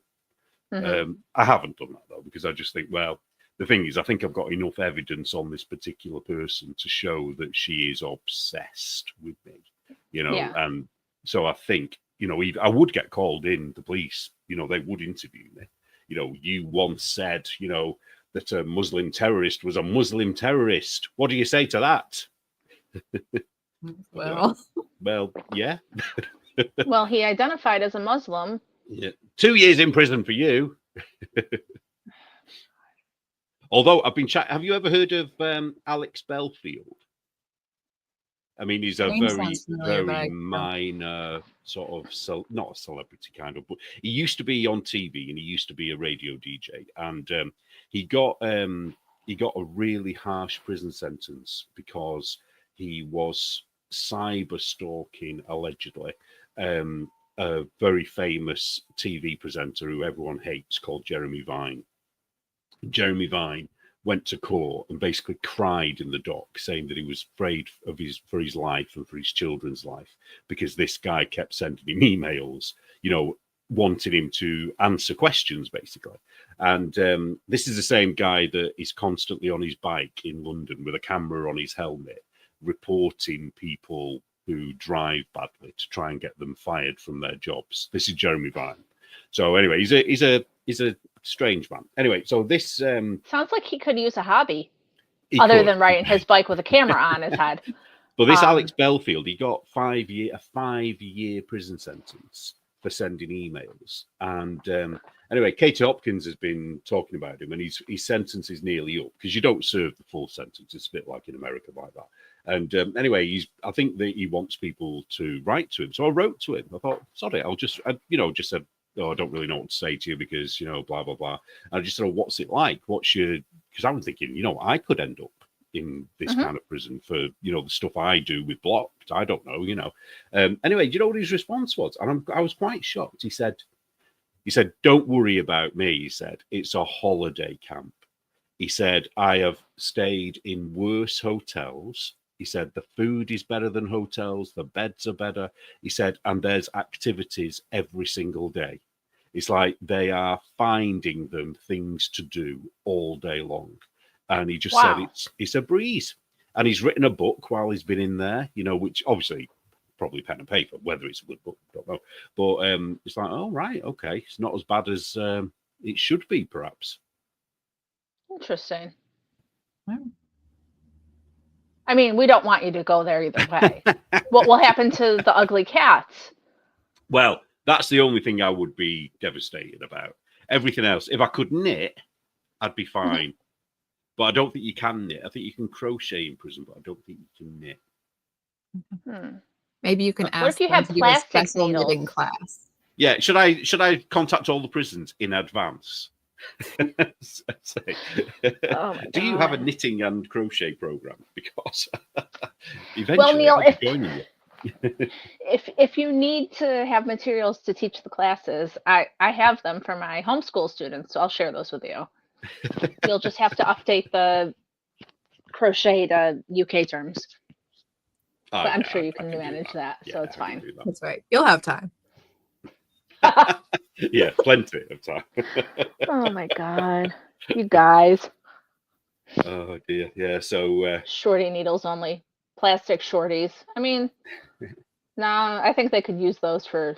I haven't done that though, because I just think, well, the thing is, I think I've got enough evidence on this particular person to show that she is obsessed with me, you know, and so I think, you know, I would get called in, the police, you know, they would interview me. You know, you once said, you know, that a Muslim terrorist was a Muslim terrorist. What do you say to that? Well, yeah. Well, he identified as a Muslim. Yeah. 2 years in prison for you. Although I've been have you ever heard of Alex Belfield? I mean, he's a very minor sort of not a celebrity kind of, but he used to be on TV and he used to be a radio DJ, and he got a really harsh prison sentence because he was cyber stalking, allegedly, a very famous TV presenter who everyone hates called Jeremy Vine. Jeremy Vine went to court and basically cried in the dock, saying that he was afraid for his life and for his children's life because this guy kept sending him emails, you know, wanting him to answer questions, basically. And this is the same guy that is constantly on his bike in London with a camera on his helmet, reporting people who drive badly to try and get them fired from their jobs. This is Jeremy Vine. So anyway, he's a strange man. Anyway, so this sounds like he could use a hobby other than riding his bike with a camera on his head. But this Alex Belfield, he got a 5-year prison sentence for sending emails. And anyway, Katie Hopkins has been talking about him, and his sentence is nearly up because you don't serve the full sentence. It's a bit like in America like that. And anyway, I think that he wants people to write to him. So I wrote to him. I thought, sorry, just said, oh, I don't really know what to say to you because, you know, blah, blah, blah. And I just said, oh, what's it like? Because I was thinking, you know, I could end up in this kind of prison for, you know, the stuff I do with Blocked. I don't know, you know. Anyway, do you know what his response was? And I was quite shocked. He said, don't worry about me. He said, it's a holiday camp. He said, I have stayed in worse hotels. He said, the food is better than hotels. The beds are better. He said, and there's activities every single day. It's like they are finding them things to do all day long. And he just said it's a breeze. And he's written a book while he's been in there, you know, which obviously probably pen and paper, whether it's a good book, I don't know. But it's like, oh, right, okay. It's not as bad as it should be, perhaps. Interesting. I mean, we don't want you to go there either way. What will happen to the ugly cats? Well, that's the only thing I would be devastated about. Everything else, if I could knit, I'd be fine. But I don't think you can knit. I think you can crochet in prison, but I don't think you can knit. Maybe you can What ask if you them had to do a plastic special knitting needles? class. Yeah, should I contact all the prisons in advance? Say, Oh my do you have a God. knitting and crochet program? Because Well, eventually Neil, I'll be joining you. if you need to have materials to teach the classes, I have them for my homeschool students, so I'll share those with you. You'll just have to update the crochet to UK terms, Oh, but I'm yeah, sure you I can can do manage that, Yeah, so it's I can fine. do that. That's right. You'll have time. Yeah, plenty of time. Oh my God, you guys. Oh dear. Yeah. So Shorty needles only, plastic shorties. I mean, no, I think they could use those for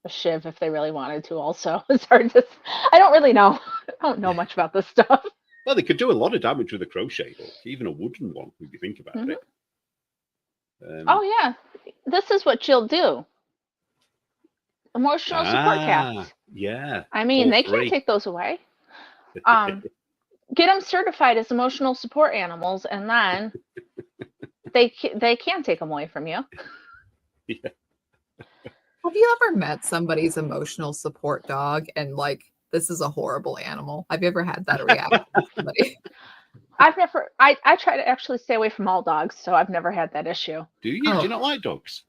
a shiv if they really wanted to. Also, it's hard to. I don't really know. I don't know much about this stuff. well, they could do a lot of damage with a crochet hook, even a wooden one, if you think about Mhm. it. Oh yeah, this is what she'll do. Emotional support cats. Yeah. I mean, All they can't three. take those away. Get them certified as emotional support animals, and then they can take them away from you. Yeah. Have you ever met somebody's emotional support dog and like, this is a horrible animal? Have you ever had that reaction to somebody? I've never. I try to actually stay away from all dogs, so I've never had that issue. Do you? Do Oh. you not like dogs?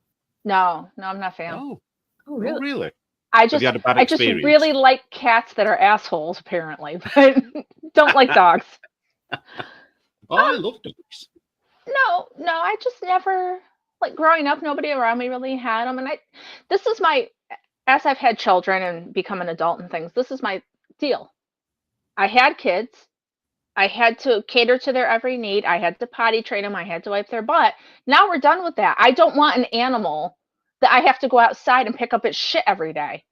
No, I'm not a fan. Oh, Oh, really? really? Have you had a bad I just experience? really like cats that are assholes, apparently, but don't like dogs. Oh, I love dogs. No, I just never like growing up. Nobody around me really had them, and this is my as I've had children and become an adult and things. This is my deal. I had kids. I had to cater to their every need. I had to potty train them. I had to wipe their butt. Now we're done with that. I don't want an animal that I have to go outside and pick up its shit every day.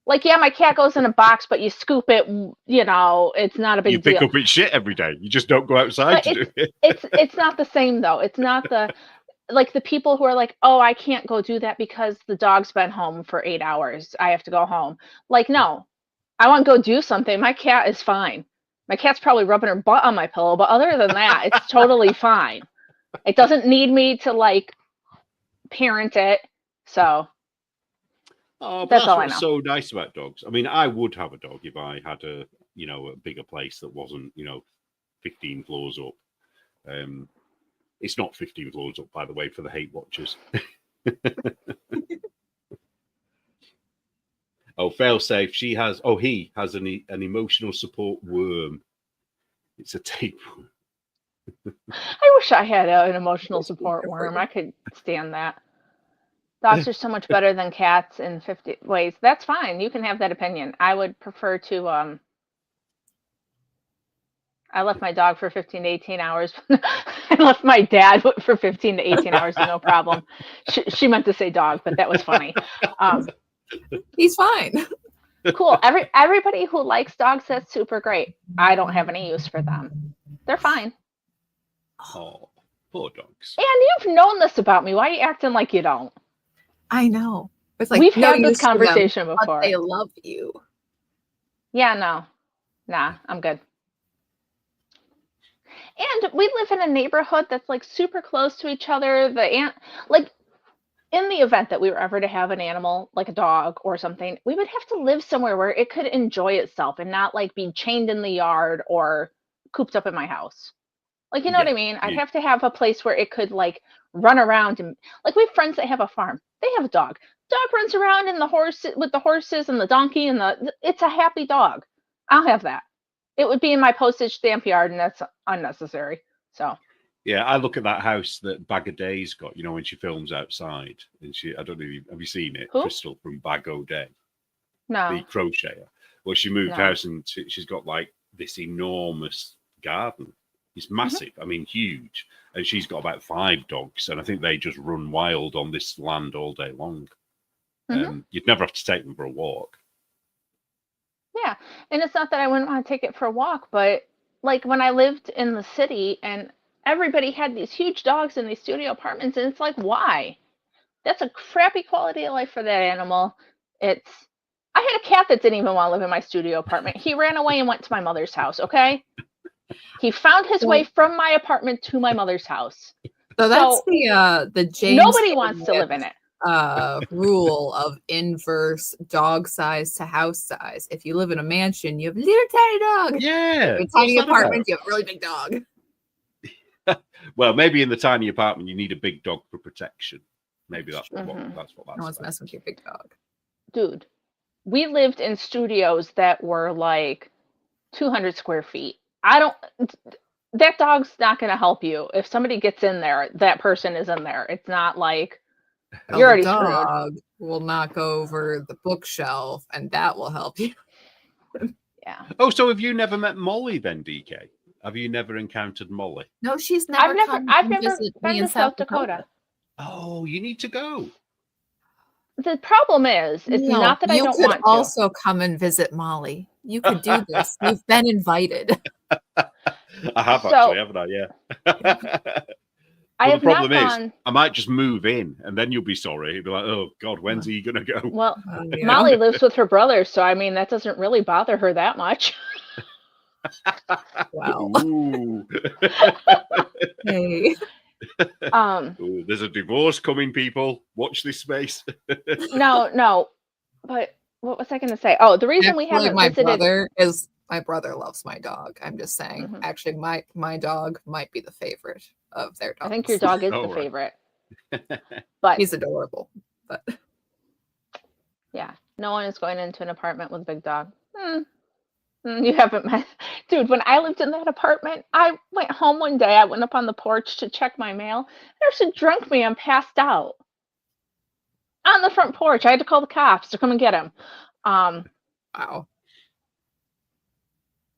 Like, yeah, my cat goes in a box, but you scoop it, it's not a big You pick deal. up its shit every day. You just don't go outside But to do it. it's not the same though. It's not the people who are like, oh, I can't go do that because the dog's been home for 8 hours. I have to go home. Like, no, I want to go do something. My cat is fine. My cat's probably rubbing her butt on my pillow, but other than that, it's totally fine. It doesn't need me to like parent it. So Oh, but that's that's all I what's know. so nice about dogs. I mean, I would have a dog if I had a bigger place that wasn't 15 floors up. It's not 15 floors up, by the way, for the hate watchers. Oh, failsafe. He has an emotional support worm. It's a tapeworm. I wish I had an emotional support worm. I could stand that. Dogs are so much better than cats in 50 ways. That's fine. You can have that opinion. I would prefer to I left my dog for 15 to 18 hours. I left my dad for 15 to 18 hours, no problem. She meant to say dog, but that was funny. He's fine. Cool. Everybody who likes dogs, that's super great. I don't have any use for them. They're fine. Oh, poor dogs. And you've known this about me. Why are you acting like you don't? I know. It's like We've no had this use for them, conversation but before. they love you. Yeah, no. Nah, I'm good. And we live in a neighborhood that's like super close to each other. Like in the event that we were ever to have an animal, like a dog or something, we would have to live somewhere where it could enjoy itself and not like be chained in the yard or cooped up in my house. Like, you know what I mean? I'd have to have a place where it could like run around and like we have friends that have a farm. They have a dog. Dog runs around in the horses and the donkey and it's a happy dog. I'll have that. It would be in my postage stamp yard and that's unnecessary. So Yeah, I look at that house that Bag O' Day's got, when she films outside. And I don't know, have you seen it? Who? Crystal from Bag O' Day, no. the crocheter. Well, she moved No. house and she's got like this enormous garden. It's massive. I mean, huge. And she's got about 5 dogs. And I think they just run wild on this land all day long. You'd never have to take them for a walk. Yeah. And it's not that I wouldn't want to take it for a walk, but like when I lived in the city and everybody had these huge dogs in these studio apartments, and it's like, why? That's a crappy quality of life for that animal. I had a cat that didn't even want to live in my studio apartment. He ran away and went to my mother's house, okay? He found his way from my apartment to my mother's house. So that's So the James nobody wants to live in it. rule of inverse dog size to house size. If you live in a mansion, you have a little tiny dog. Yeah. In a what's tiny that about? apartment, you have a really big dog. Well, maybe in the tiny apartment you need a big dog for protection. Maybe that's what Mhm. that's what No that's one's about. messing with your big dog. Dude, we lived in studios that were like 200 square feet. That dog's not going to help you. If somebody gets in there, that person is in there. It's not like Oh, you're the already screwed. dog will knock over the bookshelf, and that will help you. Yeah. Oh, so have you never met Molly then, DK? Have you never encountered Molly? No, she's never come I've and never visit me been in to South Dakota. Oh, you need to go. The problem is, it's Neil, not that I you don't could want to. also come and visit Molly. You could do this. You've been invited. I have So- actually, haven't I? Yeah. I Well, have the problem not is, gone. I might just move in, and then you'll be sorry. You'll be like, "Oh God, when's he gonna go?" Well, Yeah. Molly lives with her brother, so I mean that doesn't really bother her that much. Wow. Ooh. Hey. Ooh, there's a divorce coming, people. Watch this space. No, but what was I going to say? Oh, the reason we Actually, haven't my visited. brother loves my dog. I'm just saying. Mhm. Actually, my dog might be the favorite of their dogs. I think your dog is Oh, the right. favorite, but He's adorable. But yeah, no one is going into an apartment with a big dog. You haven't met, dude. When I lived in that apartment, I went home one day. I went up on the porch to check my mail. There's a drunk man passed out on the front porch. I had to call the cops to come and get him. wow.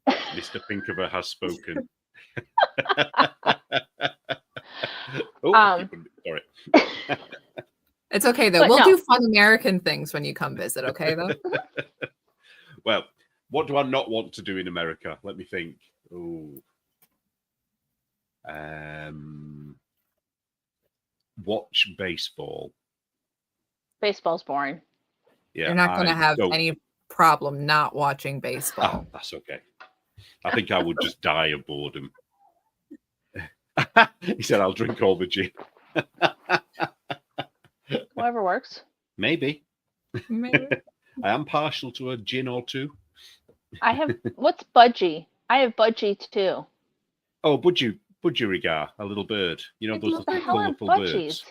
Mr. Pinkover has spoken. Oh, sorry. It's okay though. But We'll no. do fun American things when you come visit. Okay though. Well, what do I not want to do in America? Let me think. Oh, watch baseball. Baseball's boring. Yeah, You're not going to I have don't- any problem not watching baseball. Oh, that's okay. I think I would just die of boredom. He said, "I'll drink all the gin." Whatever works. Maybe. Maybe. I am partial to a gin or two. I have what's budgie? I have budgie too. Oh, budgerigar, a little bird. You know those What the little hell are colourful budgies? birds.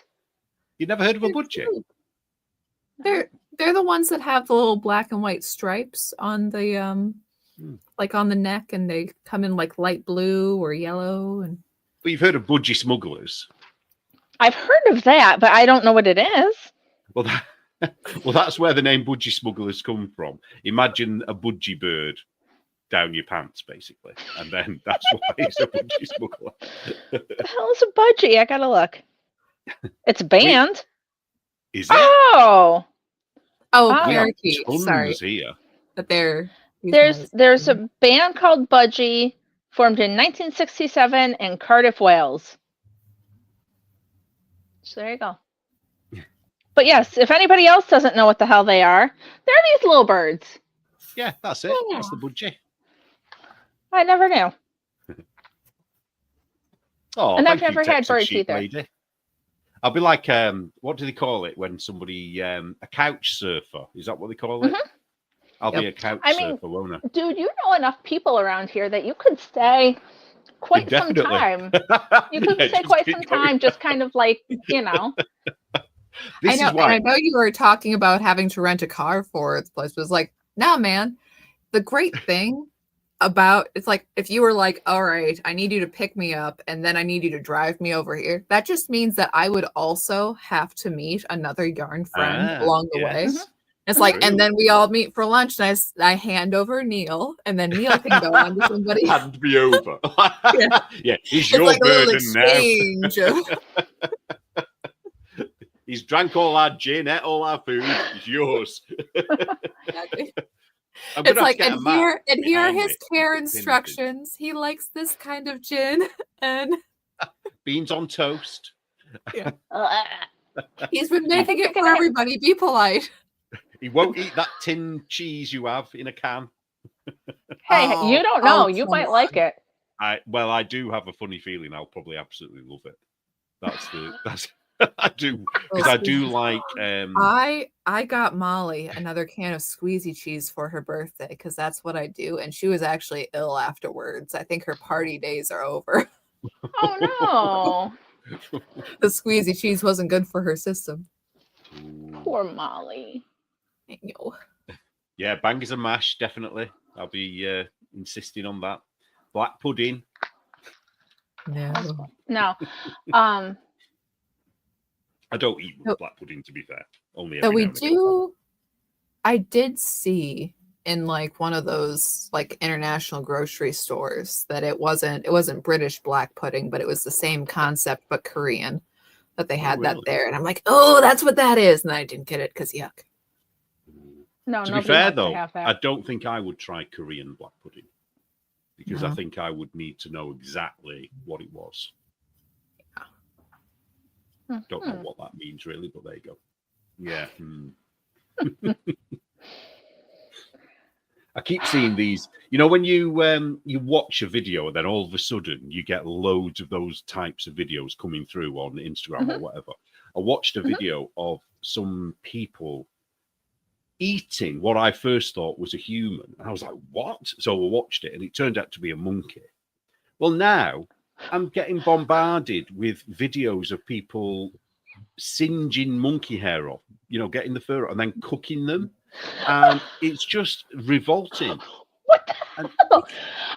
You never heard of a budgie? They're the ones that have the little black and white stripes on the like on the neck, and they come in like light blue or yellow. And But you've heard of budgie smugglers. I've heard of that, but I don't know what it is. Well, that's where the name budgie smugglers come from. Imagine a budgie bird down your pants, basically, and then that's why it's a budgie smuggler. What the hell is a budgie? I gotta look. It's a band. Is it? Oh, oh, Wow. We have parakeet. tons Sorry, here. but they're there's a band called Budgie formed in 1967 in Cardiff, Wales. So there you go. But yes, if anybody else doesn't know what the hell they are, they're these little birds. Yeah, that's it. That's the budgie. I never knew. Oh, And I've thank you, never had Texas birds sheep either. lady. I'll be like, what do they call it when somebody, a couch surfer? Is that what they call it? Mhm. I'll be a Yep. couch I mean, surfer, won't I? Dude, you know enough people around here that you could stay quite some Definitely. time. You could Yeah, stay just quite keep some going. time, just kind of like, you know. This I know, is why. and I know you were talking about having to rent a car for the place, but it's like, no, man. The great thing about it's like if you were like, all right, I need you to pick me up and then I need you to drive me over here. That just means that I would also have to meet another yarn friend along the way. yes. It's like, True. and then we all meet for lunch, and I hand over Neil, and then Neil can go on to somebody. Hand me over. Yeah. Yeah, he's It's your like a little burden now. exchange. He's drank all our gin, ate all our food. It's yours. Exactly. I'm It's gonna have like, to get and a map here are behind his me. care Pin instructions. He likes this kind of gin, and Beans on toast. he's been making think it you're for gonna- everybody. Be polite. He won't eat that tin cheese you have in a can. Hey, Oh, you don't know. oh, You come might on. like it. I do have a funny feeling I'll probably absolutely love it. That's I do, because I do like I got Molly another can of squeezy cheese for her birthday because that's what I do, and she was actually ill afterwards. I think her party days are over. Oh The squeezy cheese wasn't good for her system. no, poor Molly. I know. yeah, bangers and mash, definitely. I'll be insisting on that. Black pudding. No. No, I don't eat much black pudding, to be fair. Only So every we now and again. do. I did see in like one of those like international grocery stores that it wasn't British black pudding, but it was the same concept but Korean, that they had that really? there, and I'm like, oh, that's what that is, and then I didn't get it because yuck. no. To be Nobody fair, wants though, to have that. I don't think I would try Korean black pudding because I No. think I would need to know exactly what it was. Don't know what that means really, but there you go. Yeah. I keep seeing these. You know, when you watch a video and then all of a sudden you get loads of those types of videos coming through on Instagram or whatever. I watched a video of some people eating what I first thought was a human. And I was like, what? So I watched it and it turned out to be a monkey. Well, now I'm getting bombarded with videos of people singeing monkey hair off, you know, getting the fur and then cooking them. And it's just revolting. What the hell?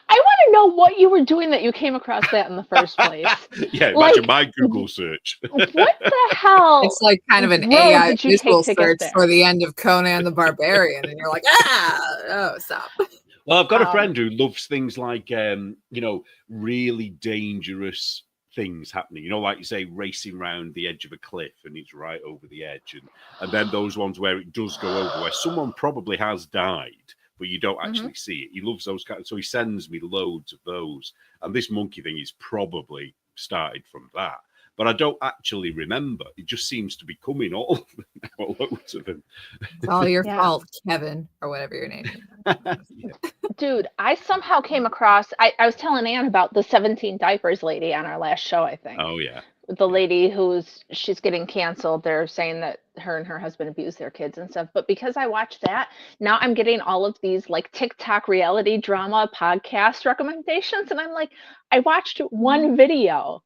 I want to know what you were doing that you came across that in the first place. Yeah, Like, imagine my Google search. What the hell? It's like kind of an road AI did you visual take to get search there? for the end of Conan the Barbarian, and you're like, oh, stop. Well, I've got a friend who loves things like, you know, really dangerous things happening. You know, like you say, racing around the edge of a cliff and it's right over the edge. And then those ones where it does go over, where someone probably has died, but you don't actually see it. He loves those kind. So he sends me loads of those. And this monkey thing is probably started from that. But I don't actually remember. It just seems to be coming all loads of them. It's all your Yeah. fault, Kevin, or whatever your name is. Yeah. Dude, I somehow came across, I was telling Ann about the 17 diapers lady on our last show, I think. Oh, yeah. The lady she's getting canceled. They're saying that her and her husband abuse their kids and stuff. But because I watched that, now I'm getting all of these like TikTok reality drama podcast recommendations. And I'm like, I watched one video.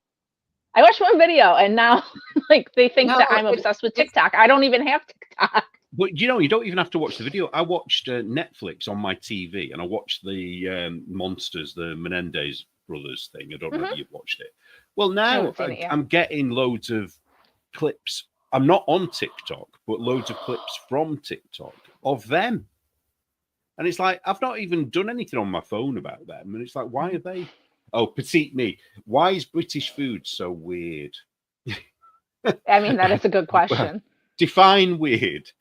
And now like they think that I'm obsessed with TikTok. I don't even have TikTok. But you know, you don't even have to watch the video. I watched Netflix on my TV, and I watched the Monsters, the Menendez brothers thing. I don't know if you've watched it. Well, now I'm getting loads of clips. I'm not on TikTok, but loads of clips from TikTok of them. And it's like, I've not even done anything on my phone about them. And it's like, why are they? Oh, petite me. Why is British food so weird? I mean, that is a good question. Define weird.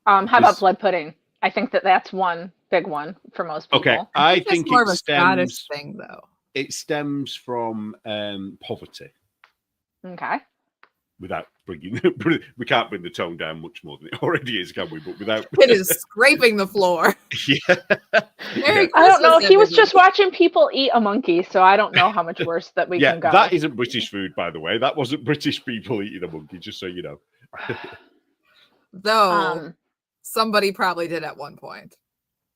How about blood pudding? I think that's one big one for most people. Okay, I think more it of a Scottish thing, though. It stems from poverty. Okay. Without bringing, we can't bring the tone down much more than it already is, can we? But without, it is scraping the floor. Yeah. I don't know. He was just watching people eat a monkey, so I don't know how much worse that we can go. That isn't British food, by the way. That wasn't British people eating a monkey, just so you know. Though somebody probably did at one point.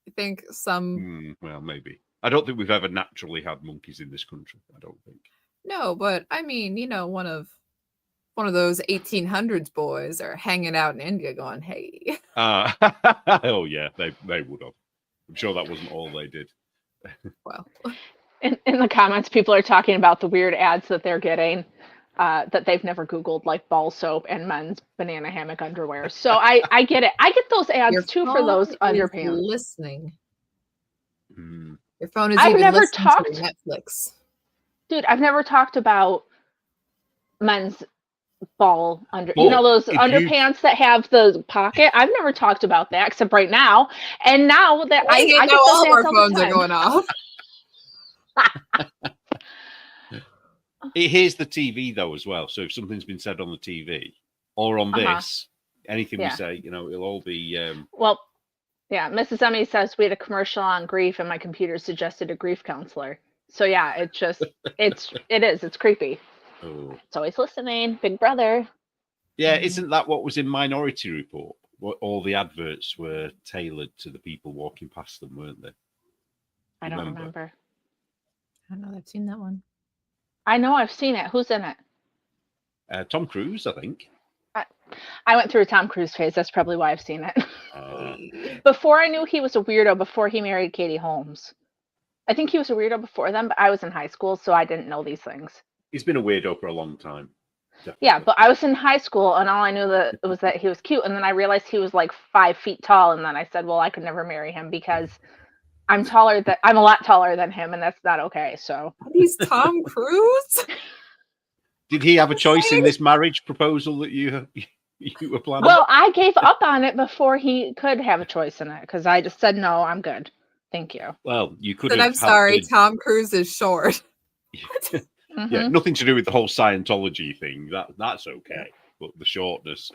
I think some. Well, maybe. I don't think we've ever naturally had monkeys in this country. I don't think. No, but I mean, you know, one of those 1800s boys are hanging out in India going, hey. Oh, yeah, they would have. I'm sure that wasn't all they did. Well. In the comments, people are talking about the weird ads that they're getting that they've never Googled, like ball soap and men's banana hammock underwear. So I get it. I get those ads, too, for those underpants. Listening. Your phone is I've even never listening talked to Netflix. Dude, I've never talked about men's ball under, you know, those underpants that have the pocket. I've never talked about that except right now. And now that I get those all ads our all phones the time. are going off. It hears the TV though as well. So if something's been said on the TV or on this, anything we say, you know, it'll all be. Well, yeah. Mrs. Emmy says we had a commercial on grief, and my computer suggested a grief counselor. So yeah, it is. It's creepy. Oh. It's always listening. Big brother. Yeah, isn't that what was in Minority Report? What all the adverts were tailored to the people walking past them, weren't they? I don't remember. I don't know. I've seen that one. I know I've seen it. Who's in it? Tom Cruise, I think. I went through a Tom Cruise phase. That's probably why I've seen it. Before I knew he was a weirdo, before he married Katie Holmes. I think he was a weirdo before then, but I was in high school, so I didn't know these things. He's been a weirdo for a long time. Definitely. Yeah, but I was in high school, and all I knew was that he was cute, and then I realized he was like 5 feet tall, and then I said, well, I could never marry him because I'm a lot taller than him, and that's not okay. So He's Tom Cruise. Did he have a choice in this marriage proposal that you were planning? Well, I gave up on it before he could have a choice in it because I just said no, I'm good. Thank you. Well, you could But have. I'm sorry, Tom Cruise is short. Yeah, nothing to do with the whole Scientology thing. That's okay, but the shortness.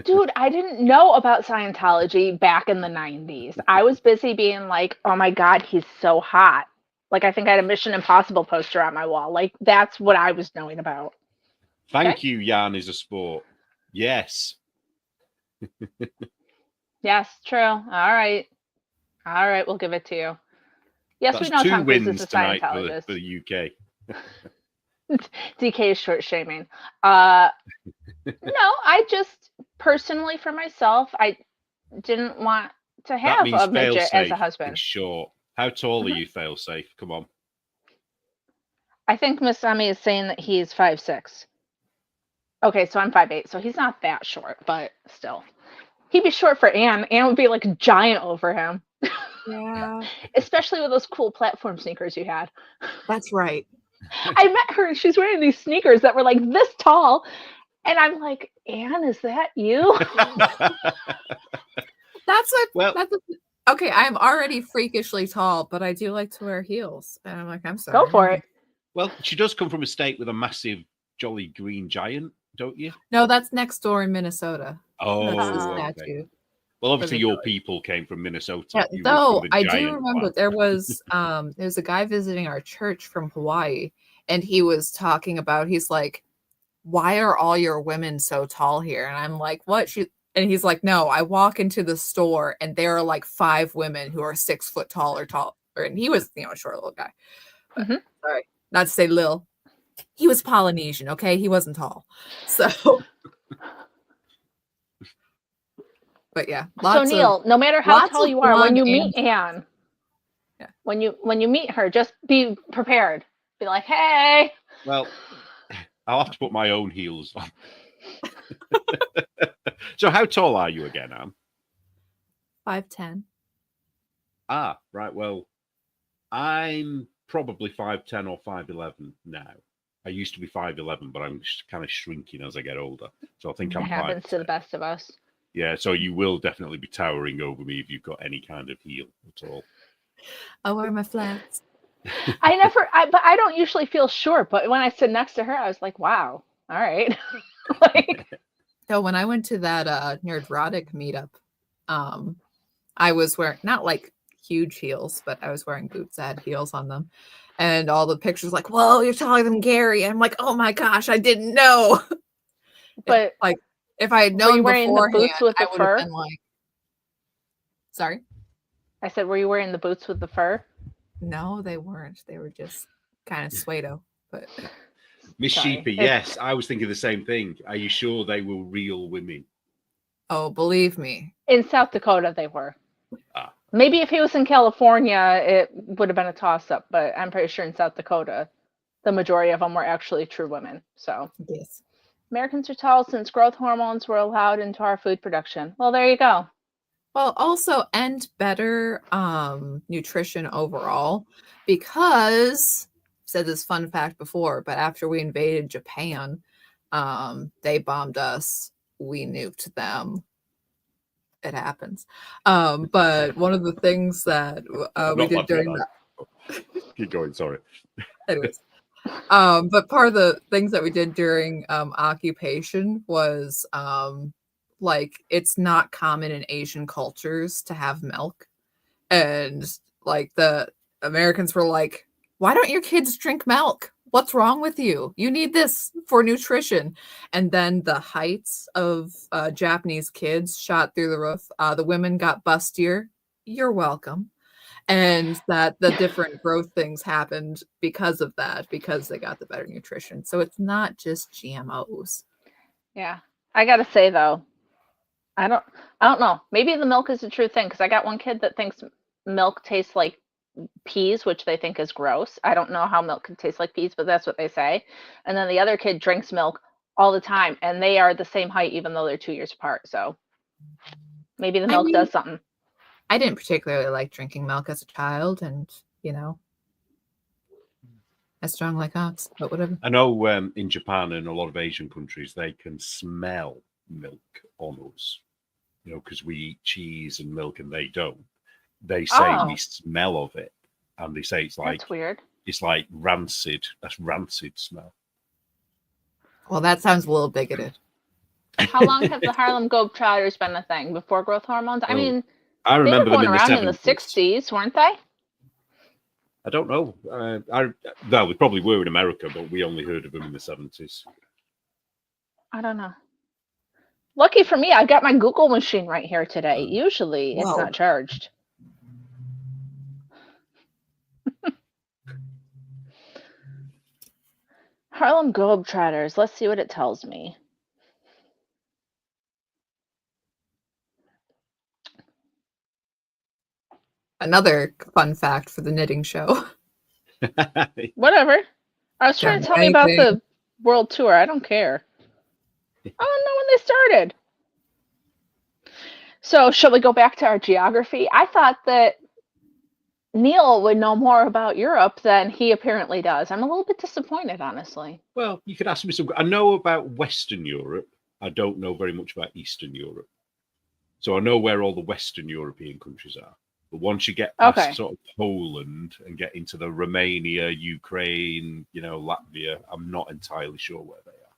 Dude, I didn't know about Scientology back in the 90s. I was busy being like, oh my God, he's so hot. Like, I think I had a Mission Impossible poster on my wall. Like, that's what I was knowing about. Thank you, Jan is a sport. Yes. Yes, true. All right, we'll give it to you. Yes, That's we know 2 Tom Cruise wins is a tonight Scientologist. for the UK. DK is short shaming. No, I just personally for myself, I didn't want to have a midget as a husband. It's short. How tall are you, fail safe? Come on. I think Miss Emmy is saying that he's 5'6". Okay, so I'm 5'8", so he's not that short, but still. He'd be short for Anne. Anne would be like a giant over him. Yeah. Especially with those cool platform sneakers you had. That's right. I met her and she's wearing these sneakers that were like this tall. And I'm like, Anne, is that you? Okay, I'm already freakishly tall, but I do like to wear heels. And I'm like, I'm sorry. Go for it. Well, she does come from a state with a massive, jolly green giant, don't you? No, that's next door in Minnesota. Oh, that's the okay. statue. Well, obviously your people came from Minnesota. Yeah, though I do remember there was a guy visiting our church from Hawaii, and he was talking about, he's like, why are all your women so tall here? And I'm like, what? And he's like, no, I walk into the store and there are like 5 women who are 6 foot tall or taller. And he was, a short little guy. But, sorry, not to say Lil. He was Polynesian, okay? He wasn't tall. So but yeah. So Neil, no matter how tall you are, when you meet Anne, when you meet her, just be prepared. Be like, hey. Well, I'll have to put my own heels on. So how tall are you again, Anne? 5'10". Ah, right. Well, I'm probably 5'10" or 5'11" now. I used to be 5'11", but I'm kind of shrinking as I get older. So I think I'm 5'10". Happens to the best of us. Yeah, so you will definitely be towering over me if you've got any kind of heel at all. I'll wear my flats. But I don't usually feel short, but when I stood next to her, I was like, wow, all right. So when I went to that Nerdrotic meetup, I was wearing not like huge heels, but I was wearing boots that had heels on them. And all the pictures like, whoa, you're taller than Gary. And I'm like, oh my gosh, I didn't know. But like, if I had known wearing the boots with the fur? Been like, sorry? I said, were you wearing the boots with the fur? No, they weren't. They were just kind of suedo. But Miss Sheepy, yes, I was thinking the same thing. Are you sure they were real women? Oh, believe me. In South Dakota, they were. Maybe if he was in California, it would have been a toss-up, but I'm pretty sure in South Dakota, the majority of them were actually true women. So yes. Americans are tall since growth hormones were allowed into our food production. Well, there you go. Well, also, and better nutrition overall, because I've said this fun fact before, but after we invaded Japan, they bombed us. We nuked them. It happens. But one of the things that we did during that. Keep going, sorry. Anyways. But part of the things that we did during occupation was like it's not common in Asian cultures to have milk. And like the Americans were like, why don't your kids drink milk? What's wrong with you? You need this for nutrition. And then the heights of Japanese kids shot through the roof. The women got bustier. You're welcome. And that the different growth things happened because of that, because they got the better nutrition. So it's not just GMOs. Yeah. I gotta say though, I don't know. Maybe the milk is a true thing because I got one kid that thinks milk tastes like peas, which they think is gross. I don't know how milk can taste like peas, but that's what they say. And then the other kid drinks milk all the time, and they are the same height even though they're 2 years apart. So maybe the milk does something. I didn't particularly like drinking milk as a child, and as strong like ox, but whatever. I know in Japan and a lot of Asian countries, they can smell milk on us, because we eat cheese and milk and they don't. They say we smell of it, and they say it's like, that's weird. It's like rancid. That's rancid smell. Well, that sounds a little bigoted. How long have the Harlem Globetrotters been a thing? Before growth hormones? I mean, I remember they were them going around in the 70s. 60s, weren't they? I don't know. Well, we probably were in America, but we only heard of them in the 70s. I don't know. Lucky for me, I got my Google machine right here today. Usually it's not charged. Harlem Globetrotters. Let's see what it tells me. Another fun fact for the knitting show. Whatever. I was trying to tell me about the world tour. I don't care. I don't know when they started. So, shall we go back to our geography? I thought that Neil would know more about Europe than he apparently does. I'm a little bit disappointed, honestly. Well, you could ask me some. I know about Western Europe. I don't know very much about Eastern Europe. So I know where all the Western European countries are. But once you get past sort of Poland and get into the Romania, Ukraine, Latvia, I'm not entirely sure where they are.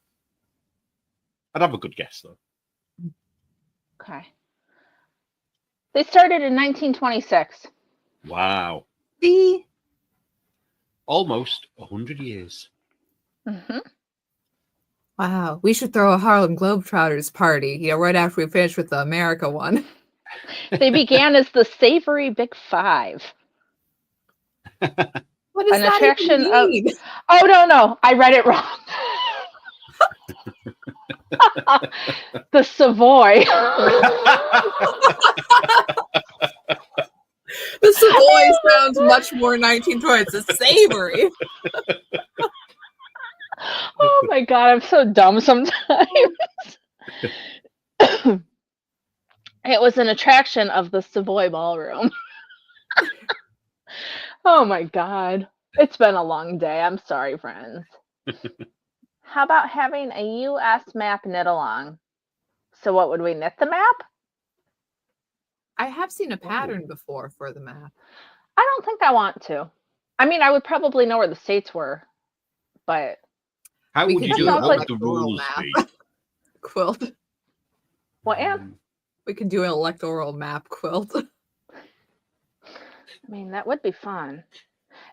I'd have a good guess, though. Okay. They started in 1926. Wow. Almost 100 years. Mm-hmm. Wow. We should throw a Harlem Globetrotters party, right after we finish with the America one. They began as the Savory Big Five. What does An that attraction even mean? Oh, no. I read it wrong. The Savoy. The Savoy sounds much more 1920s. It's savory. Oh my God, I'm so dumb sometimes. It was an attraction of the Savoy Ballroom. Oh my God. It's been a long day. I'm sorry, friends. How about having a U.S. map knit along? So what would we knit the map? I have seen a pattern before for the map. I don't think I want to. I mean, I would probably know where the states were, but... How would you do it? What would the rules be? Quilt. What, Anne? We could do an electoral map quilt. I mean, that would be fun.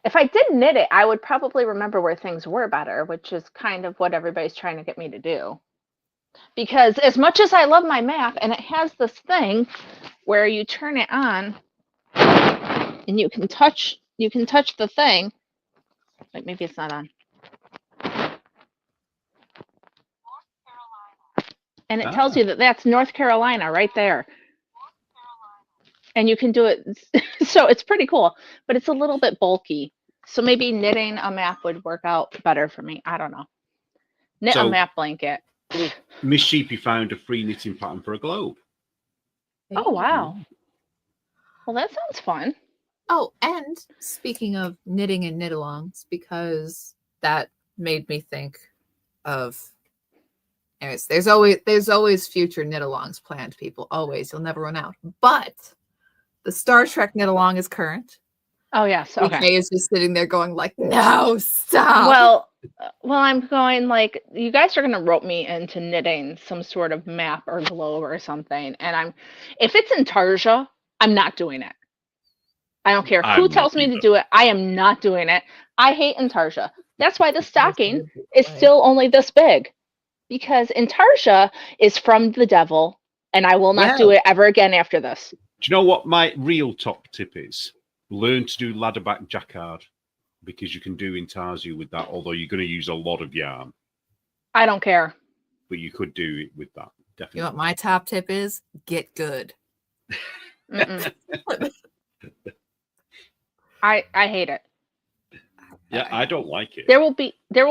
If I did knit it, I would probably remember where things were better, which is kind of what everybody's trying to get me to do. Because as much as I love my map, and it has this thing where you turn it on and you can touch the thing. Like maybe it's not on. And it tells you that that's North Carolina right there. And you can do it. So it's pretty cool, but it's a little bit bulky. So maybe knitting a map would work out better for me. I don't know. Knit a map blanket. Miss Sheepy found a free knitting pattern for a globe. Oh, wow. Well, that sounds fun. Oh, and speaking of knitting and knit-alongs, because that made me think of... Anyways, there's always future knit-alongs planned, people. Always. You'll never run out. But the Star Trek knit-along is current. Oh, yes. Okay. PK is just sitting there going like, no, stop. Well, I'm going like, you guys are going to rope me into knitting some sort of map or globe or something. And if it's in Tarja, I'm not doing it. I don't care who tells me to do it. I am not doing it. I hate Intarsia. That's why the It's stocking supposed to be is that way. still only this big. Because Intarsia is from the devil, and I will not do Well, it ever again after this. do you know what my real top tip is? Learn to do ladderback jacquard, because you can do intarsia with that, although you're going to use a lot of yarn, I don't care. but you could do it with that. You know Definitely. what my top tip is? Get good. Mm-mm. I hate it. Yeah, I don't like it. There will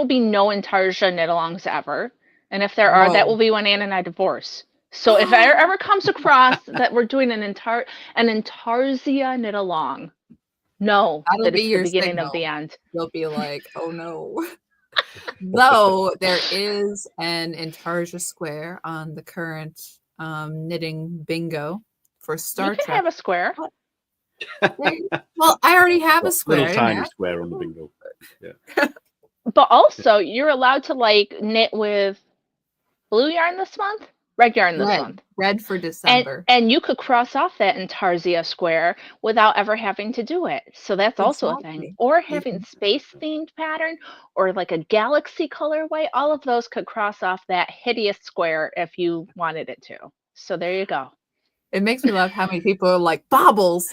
be no Intarsia knit-alongs ever, and if there are, that Whoa. will be when Ann and I divorce. So if it ever comes across that we're doing an Intarsia knit-along, know That'll that be it's the your beginning of the signal. end. You'll be like, oh no. Though there is an Intarsia square on the current knitting bingo for Star You can Trek. have a square. Well, I already have a square. Little I didn't tiny ask square for on the it. bingo. But also, you're allowed to like knit with blue yarn this month, red yarn this month. Red for December. And you could cross off that Intarsia square without ever having to do it. So that's also a thing. Exactly. Or You having can- space-themed pattern or like a galaxy colorway. All of those could cross off that hideous square if you wanted it to. So there you go. It makes me laugh how many people are like, baubles,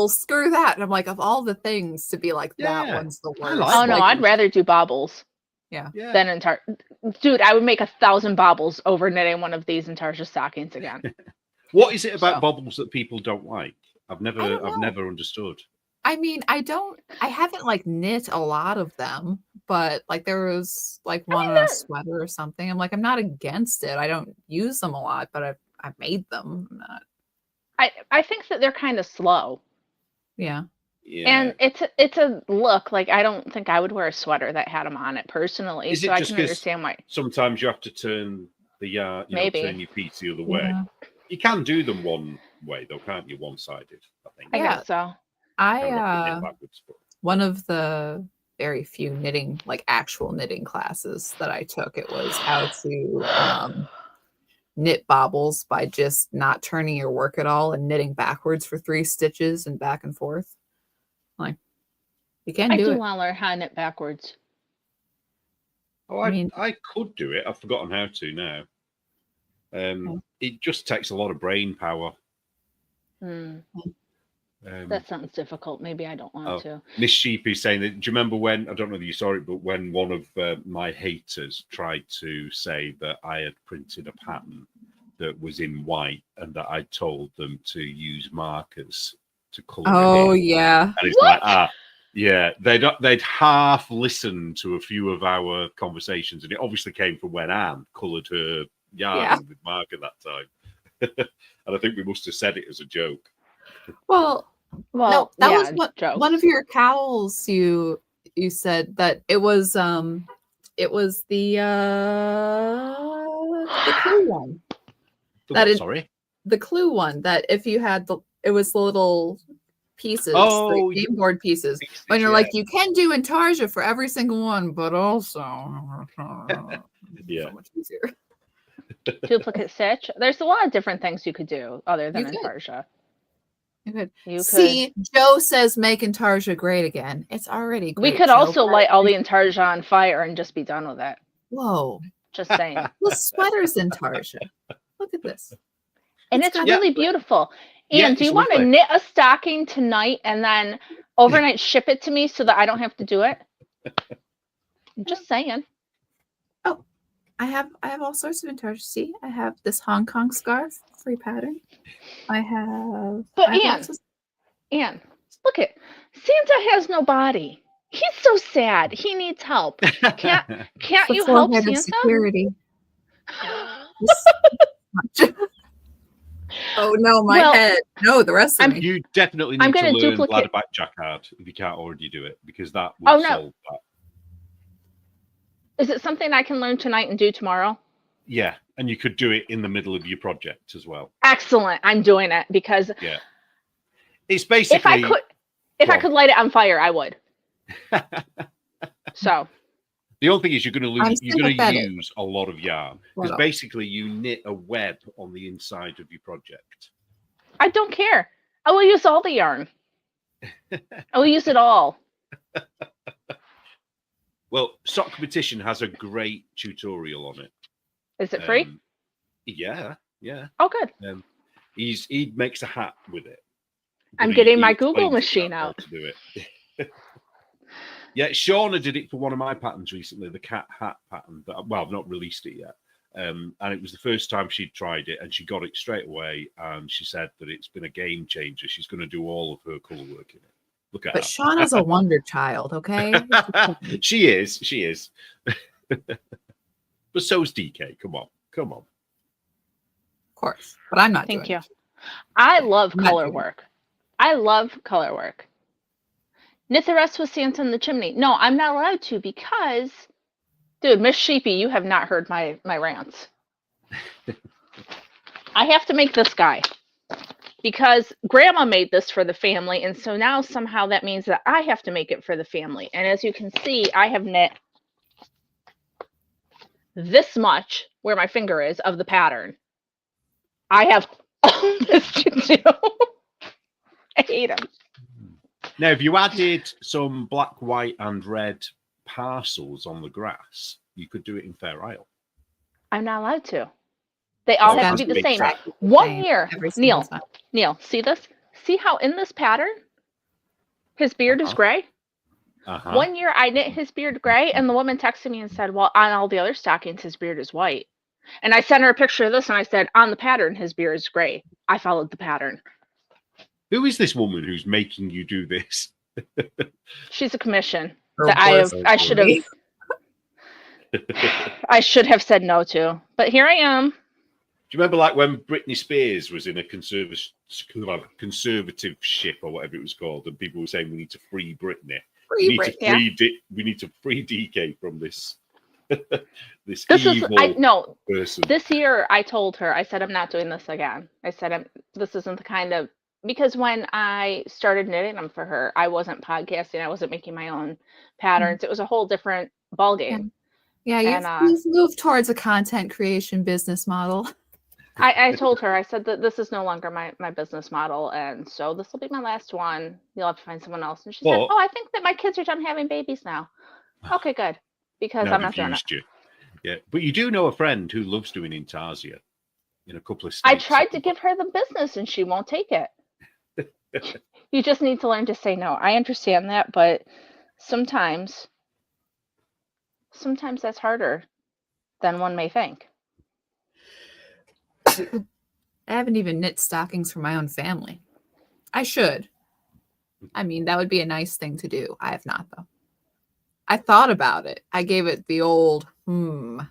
screw that. And I'm like, of all the things to be like, that Yeah, one's the I worst. like Oh no, I'd baubles. rather do baubles Yeah. Yeah. than Dude, I would make 1,000 baubles over knitting one of these Intarsia stockings again. What is it about So- baubles that people don't like? I've I don't know. never understood. I mean, I haven't like knit a lot of them, but like there was like one on a sweater or something. I'm like, I'm not against it. I don't use them a lot, but I've made them. I'm not, I think that they're kind of slow. yeah. Yeah. And it's a look, like I don't think I would wear a sweater that had them on it personally. Is it So I just can 'cause understand why. sometimes you have to turn the yarn, Maybe. turn your piece the other way. Yeah. You can do them one way though, can't you? One-sided, I think. I Yeah. think so. Kind of like a knit backwards, but- One of the very few knitting, like actual knitting classes that I took, it was how to knit baubles by just not turning your work at all and knitting backwards for 3 stitches and back and forth. Like, you can I do do it. want to learn how to knit backwards. Oh, I mean- I could do it. I've forgotten how to now. It just takes a lot of brain power. That sounds difficult. Maybe I don't want to. Miss Sheep is saying that. Do you remember when, I don't know if you saw it, but when one of my haters tried to say that I had printed a pattern that was in white and that I told them to use markers to colour Oh, it in. yeah. And it's like, yeah, they'd half listened to a few of our conversations, and it obviously came from when Anne coloured her yarn with marker that time. And I think we must have said it as a joke. Well, Well, no, that yeah, was what jokes. one of your cowls you said that it was the clue one. Sorry? The clue one that if you had it was the little pieces, Oh, the game board pieces. When you're like, you can do Intarsia for every single one, but also Yeah. so much easier. Duplicate stitch. There's a lot of different things you could do other than You could. Intarsia. You could. You See, Joe says make Intarsia great again. It's already great. We could Joe, also but- light all the Intarsia on fire and just be done with it. Whoa. Just saying. The sweater's Intarsia. Look at this. And It's it's got- really beautiful. Yeah, And do you it's want to lovely. knit a stocking tonight and then overnight ship it to me so that I don't have to do it? I'm just saying. I have all sorts of Intarsia. See, I have this Hong Kong scarf, free pattern. I have. But I have Anne, lots of- Anne, look it. Santa has no body. He's so sad. He needs help. Can't the you help forehead of Santa? security. Oh no, my Well, head. No, the rest of I'm- me. You definitely I'm need to gonna learn duplicate- ladderback jacquard if you can't already do it, because that will Oh, no. solve that. Is it something I can learn tonight and do tomorrow? Yeah, and you could do it in the middle of your project as well. Excellent. I'm doing it because It's basically if Go I on. could light it on fire, I would. So the only thing is you're going to I'm lose. You're going to sympathetic. use a lot of yarn because What else? basically you knit a web on the inside of your project. I don't care. I will use all the yarn. I will use it all. Well, Sock Competition has a great tutorial on it. Is it free? Yeah. Oh, good. He makes a hat with it. I'm But getting my he Google explains machine how out. to do it. Yeah, Shauna did it for one of my patterns recently, the cat hat pattern. Well, I've not released it yet. And it was the first time she'd tried it, and she got it straight away. And she said that it's been a game changer. She's going to do all of her color work in it. Look at But her. Shauna's a wonder child, okay? She is. But so's DK. Come on. Of course. But I'm not Thank doing you. it. I love I'm not color doing it. work. I love color work. Knit the rest with Santa in the chimney. No, I'm not allowed to because, dude, Miss Sheepy, you have not heard my rants. I have to make this guy because Grandma made this for the family, and so now somehow that means that I have to make it for the family. And as you can see, I have knit this much where my finger is of the pattern. I have all this to do. I hate him. Now, if you added some black, white, and red parcels on the grass, you could do it in Fair Isle. I'm not allowed to. They all Well, have to be the that's same. exactly the One same year, every single time. Neil, see this? See how in this pattern, his beard is gray? One year I knit his beard gray, and the woman texted me and said, well, on all the other stockings, his beard is white. And I sent her a picture of this, and I said, on the pattern, his beard is gray. I followed the pattern. Who is this woman who's making you do this? She's a commission Girl that I should have boy. I should have said no to. But here I am. Do you remember, like, when Britney Spears was in a conservative ship or whatever it was called, and people were saying we need to free Britney. We need to free DK from this. this evil person. This year I told her, I said, I'm not doing this again. I said, this isn't the kind of, because when I started knitting them for her, I wasn't podcasting. I wasn't making my own patterns. It was a whole different ballgame. Yeah, you've moved towards a content creation business model. I told her, I said that this is no longer my business model, and so this will be my last one. You'll have to find someone else. And she said, oh, I think that my kids are done having babies now. Okay, good. Because I'm not doing it. Yeah, but you do know a friend who loves doing Intarsia in a couple of states. I tried to give her the business, and she won't take it. You just need to learn to say no. I understand that, but sometimes that's harder than one may think. I haven't even knit stockings for my own family. I should. I mean, that would be a nice thing to do. I have not, though. I thought about it. I gave it the old, Did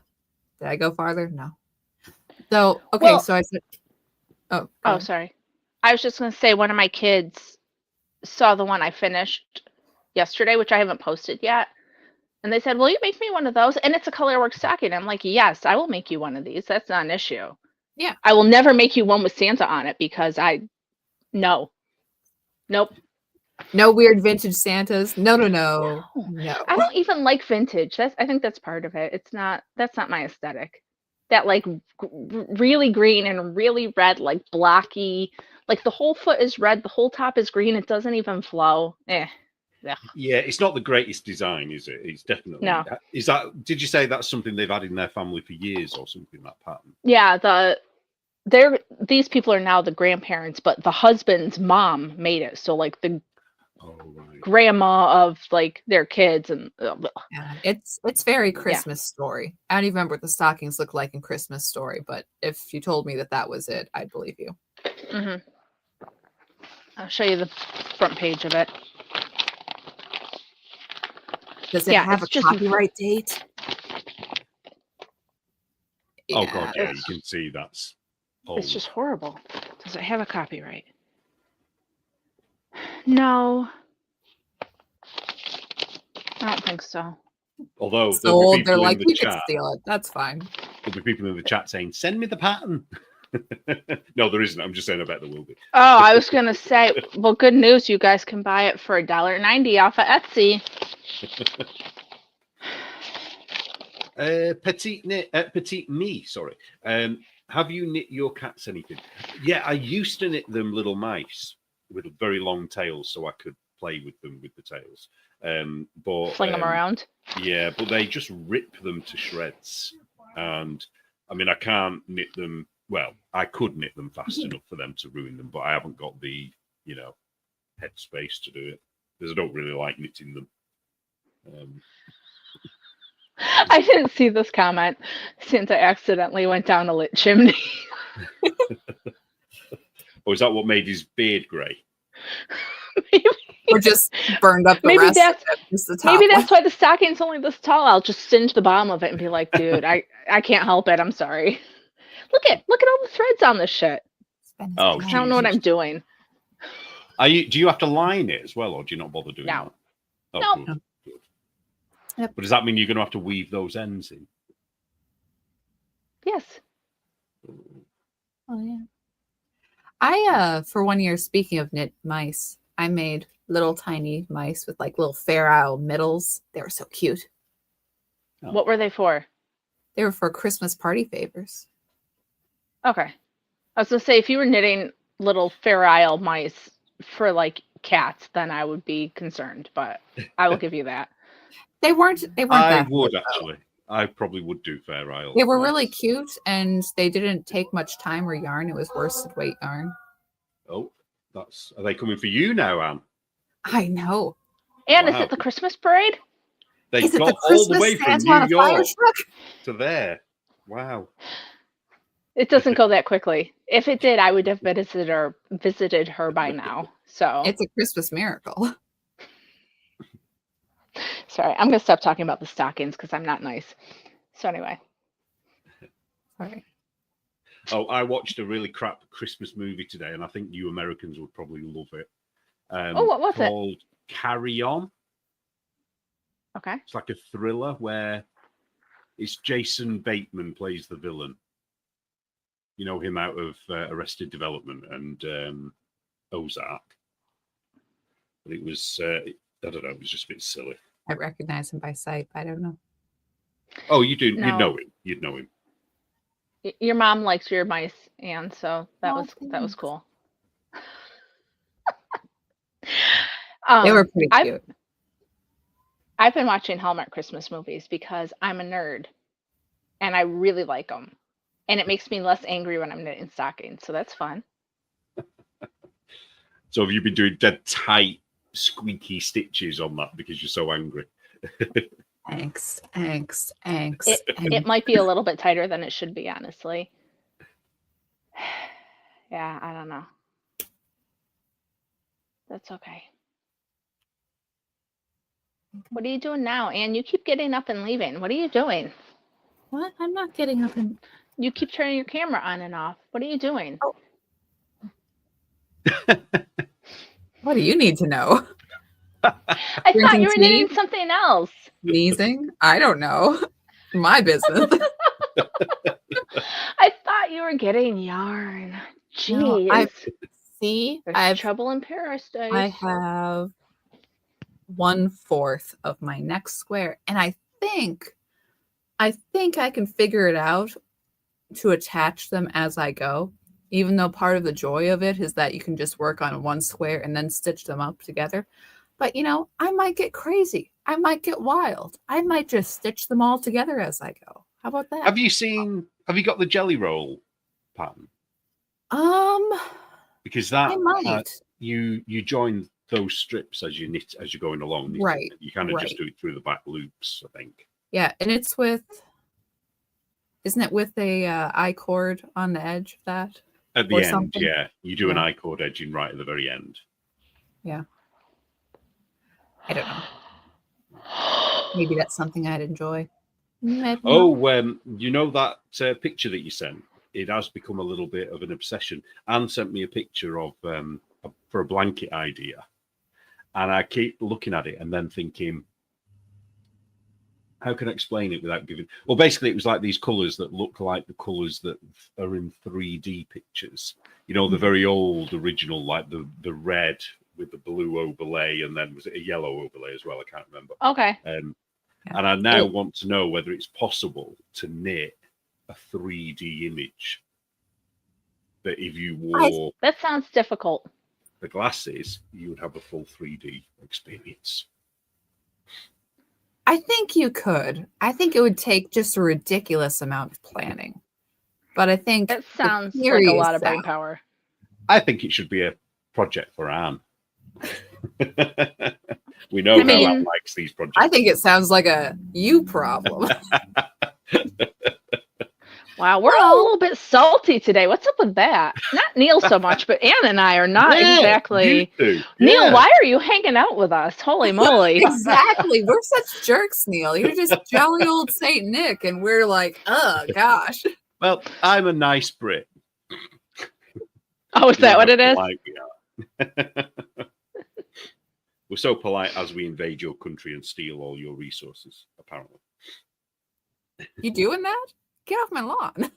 I go farther? No. So, okay, well, so I said, oh, sorry. I was just going to say one of my kids saw the one I finished yesterday, which I haven't posted yet. And they said, will you make me one of those? And it's a colorwork stocking. I'm like, yes, I will make you one of these. That's not an issue. Yeah. I will never make you one with Santa on it because nope. No weird vintage Santas. No. I don't even like vintage. I think that's part of it. That's not my aesthetic. That like really green and really red, like blocky, like the whole foot is red, the whole top is green. It doesn't even flow. Yeah, it's not the greatest design, is it? It's definitely no. Did you say that's something they've had in their family for years or something, that pattern? Yeah, these people are now the grandparents, but the husband's mom made it. So like the grandma of like their kids, and yeah, it's very Christmas Story. I don't even remember what the stockings look like in Christmas Story, but if you told me that was it, I'd believe you. I'll show you the front page of it. Does it have a copyright date? Oh god, yeah, you can see that's old. It's just horrible. Does it have a copyright? No, I don't think so. Although they're like, we can steal it. That's fine. There'll be people in the chat saying, "Send me the pattern." No, there isn't. I'm just saying, I bet there will be. Oh, I was gonna say, well, good news. You guys can buy it for $1.90 off of Etsy. Petite me, sorry. Have you knit your cats anything? Yeah, I used to knit them little mice with very long tails so I could play with them with the tails. But Fling them around. yeah, but they just rip them to shreds. And I mean, I can't knit them. Well, I could knit them fast enough for them to ruin them, but I haven't got the, headspace to do it because I don't really like knitting them. I didn't see this comment since I accidentally went down a lit chimney. Or is that what made his beard grey? Or just burned up the Maybe rest that's- of it, just the top Maybe one. that's why the stocking's only this tall. I'll just singe the bottom of it and be like, dude, I can't help it. I'm sorry. Look at all the threads on this shit. Oh, I don't know what Jesus. I'm doing. Do you have to line it as well, or do you not bother doing No. that? No. Good. Yep. But does that mean you're going to have to weave those ends in? Yes. Oh yeah. I for 1 year, speaking of knit mice, I made little tiny mice with like little Fair Isle middles. They were so cute. Oh. What were they for? They were for Christmas party favors. Okay. I was gonna say if you were knitting little Fair Isle mice for like cats, then I would be concerned, but I will give you that. They weren't I that would big, though. actually. I probably would do Fair Isle. They were really cute and they didn't take much time or yarn. It was worsted weight yarn. Oh, are they coming for you now, Anne? I know. And is Wow. it the Christmas parade? They Is it got the all Christmas the way from Santa on New a fire York truck? to there. Wow. It doesn't go that quickly. If it did, I would have visited her by now. So It's a Christmas miracle. sorry, I'm gonna stop talking about the stockings because I'm not nice. So anyway. Sorry. Oh, I watched a really crap Christmas movie today, and I think you Americans would probably love it. What was it? Called Carry On. Okay. It's like a thriller where it's Jason Bateman plays the villain. You know him out of Arrested Development and Ozark. But it was, I don't know, it was just a bit silly. I recognize him by sight, but I don't know. Oh, you do? No. You'd know him. You'd know him. Your mom likes your mice, and so that Oh, was cool. They were pretty I've- cute. I've been watching Hallmark Christmas movies because I'm a nerd, and I really like them, and it makes me less angry when I'm knitting stockings. So that's fun. So have you been doing dead tight, squeaky stitches on that because you're so angry? Angst. It might be a little bit tighter than it should be, honestly. Yeah, I don't know. That's okay. What are you doing now, Anne? You keep getting up and leaving. What are you doing? What? I'm not getting up and You keep turning your camera on and off. What are you doing? Oh. What do you need to know? I thought Drinking you were tea? knitting something else. Sneezing? I don't know. My business. I thought you were getting yarn. No, Jeez. There's I've trouble in paradise. I have 1/4 of my next square, and I think I can figure it out to attach them as I go. Even though part of the joy of it is that you can just work on one square and then stitch them up together. But I might get crazy. I might get wild. I might just stitch them all together as I go. How about that? Have you got the jelly roll pattern? Because that I might. you join those strips as you knit as you're going along. Right, You kind of just right. do it through the back loops, I think. Yeah, and it's isn't it with a I cord on the edge of that? At the Or end, something. yeah. You do an Yeah. I-cord edging right at the very end. I don't know. Maybe that's something I'd enjoy. Maybe not. Oh, you know that picture that you sent? It has become a little bit of an obsession. Anne sent me a picture of for a blanket idea. And I keep looking at it and then thinking, how can I explain it without giving... Well, basically, it was like these colours that look like the colours that are in 3D pictures. The very old original, like the red with the blue overlay, and then was it a yellow overlay as well? I can't remember. Okay. And I now want to know whether it's possible to knit a 3D image that if you wore That sounds difficult. the glasses, you would have a full 3D experience. I think you could. I think it would take just a ridiculous amount of planning. But I think It sounds like a theory lot is of brain sound. power. I think it should be a project for Anne. We know I mean- how Anne likes these projects. I think it sounds like a you problem. Wow, we're all a little bit salty today. What's up with that? Not Neil so much, but Anne and I are not Yeah, exactly. you do. Neil, Yeah. why are you hanging out with us? Holy moly. Exactly. We're such jerks, Neil. You're just jolly old Saint Nick, and we're like, oh gosh. Well, I'm a nice Brit. Oh, is that what it is? Polite we are. We're so polite as we invade your country and steal all your resources, apparently. You doing that? Get off my lawn.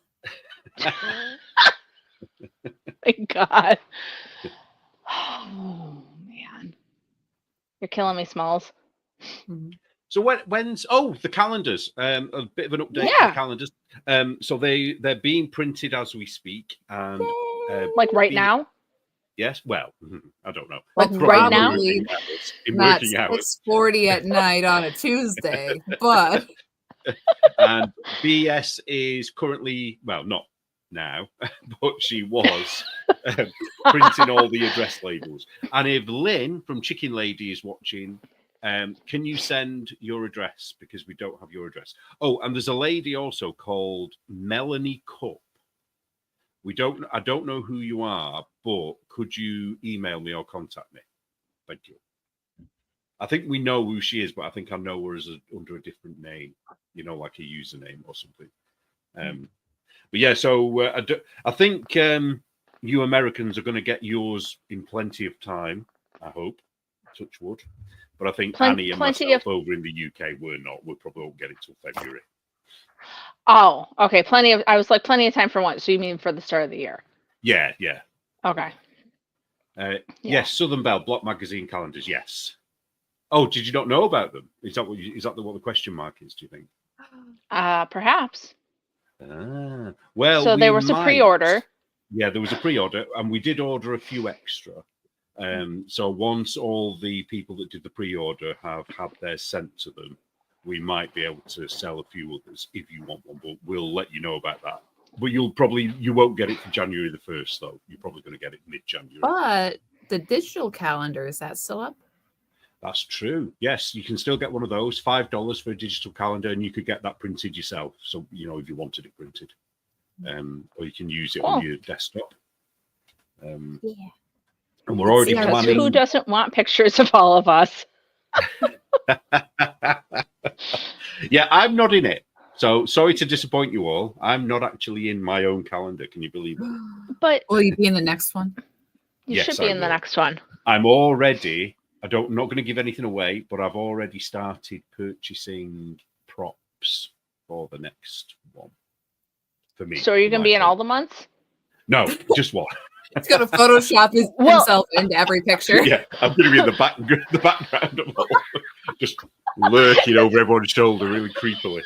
Thank God. Oh, man. You're killing me, Smalls. So when's the calendars? A bit of an update Yeah. on the calendars. So they're being printed as we speak, and Like right now? yes. Well, I don't know. Like Probably right now? in Not working hours. 6:40 at night on a Tuesday, but And BS is currently, well, not now, but she was printing all the address labels. And if Lynn from Chicken Lady is watching, can you send your address? Because we don't have your address. Oh, and there's a lady also called Melanie Cup. I don't know who you are, but could you email me or contact me? Thank you. I think we know who she is, but I think I know her under a different name, like a username or something. But yeah, so I think you Americans are going to get yours in plenty of time, I hope, touch wood. But I think Annie and myself over in the UK, we probably won't get it till February. Oh, okay. I was like, plenty of time for what? So you mean for the start of the year? Yeah. Okay. Yes, Southern Belle Block Magazine calendars, yes. Oh, did you not know about them? Is that what the question mark is, do you think? Perhaps. Well, so there was a pre-order. Yeah, there was a pre-order, and we did order a few extra. So once all the people that did the pre-order have had theirs sent to them, we might be able to sell a few others if you want one, but we'll let you know about that. But you won't get it for January the 1st, though. You're probably going to get it mid-January. But the digital calendar, is that still up? That's true. Yes, you can still get one of those. $5 for a digital calendar, and you could get that printed yourself. So, if you wanted it printed. Or you can use it on your desktop. And we're already planning. Who doesn't want pictures of all of us? Yeah, I'm not in it. So sorry to disappoint you all. I'm not actually in my own calendar. Can you believe it? But will you be in the next one? You should be in the next one. I'm already. I'm not going to give anything away, but I've already started purchasing props for the next one. For me. So are you going to be in all the months? No, just one. He's going to Photoshop himself into every picture. Yeah, I'm going to be in the background of all, just lurking over everyone's shoulder really creepily.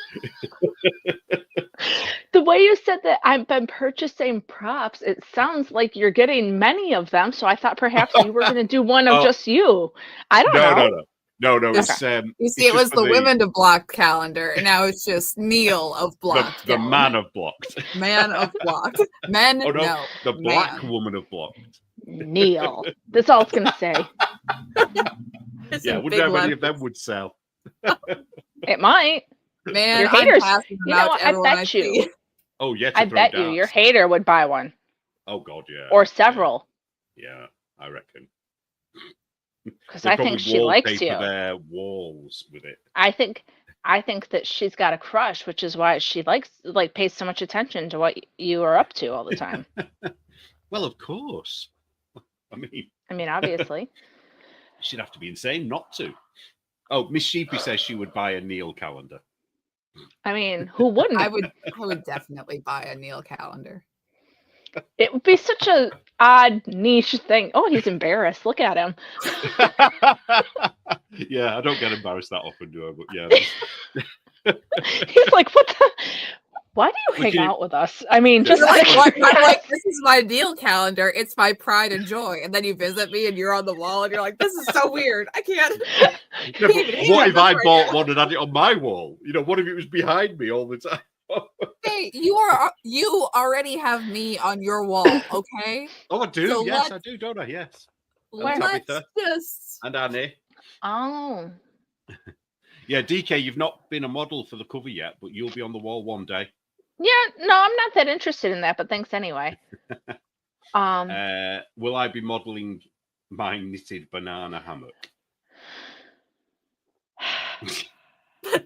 The way you said that I've been purchasing props, it sounds like you're getting many of them. So I thought perhaps you were going to do one of just you. I don't know. No. Okay. It's, you see, it was the women of Blocked calendar, and now it's just Neil of Blocked. The man of Blocked. Man of Blocked. Men, oh, no. The black woman of Blocked. Neil. That's all it's going to say. Yeah, I wonder how many of them would sell. It might. Man, your haters. You know what? I bet you. Oh, yeah. I bet you your hater would buy one. Oh, God, yeah. Or several. Yeah, I reckon. Because I think she likes you. Their walls with it. I think that she's got a crush, which is why she pays so much attention to what you are up to all the time. Well, of course. I mean, obviously. She'd have to be insane not to. Oh, Miss Sheepy says she would buy a Neil calendar. I mean, who wouldn't? I would definitely buy a Neil calendar. It would be such a odd niche thing. Oh, he's embarrassed. Look at him. Yeah, I don't get embarrassed that often, do I? But yeah. He's like, why do you Would hang you- out with us? I mean, just You're like, out of what? I'm like, curiosity. this is my deal calendar. It's my pride and joy. And then you visit me and you're on the wall and you're like, this is so weird. I can't. No, but even what handle if I this right bought now. one and had it on my wall? You know, what if it was behind me all the time? Hey, you already have me on your wall, okay? Oh, I do. So Yes, I do, don't I? Yes. Where? Let's Tabitha. just. And Annie. Oh, Yeah, DK, you've not been a model for the cover yet, but you'll be on the wall one day. yeah. No, I'm not that interested in that, but thanks anyway. Will I be modeling my knitted banana hammock?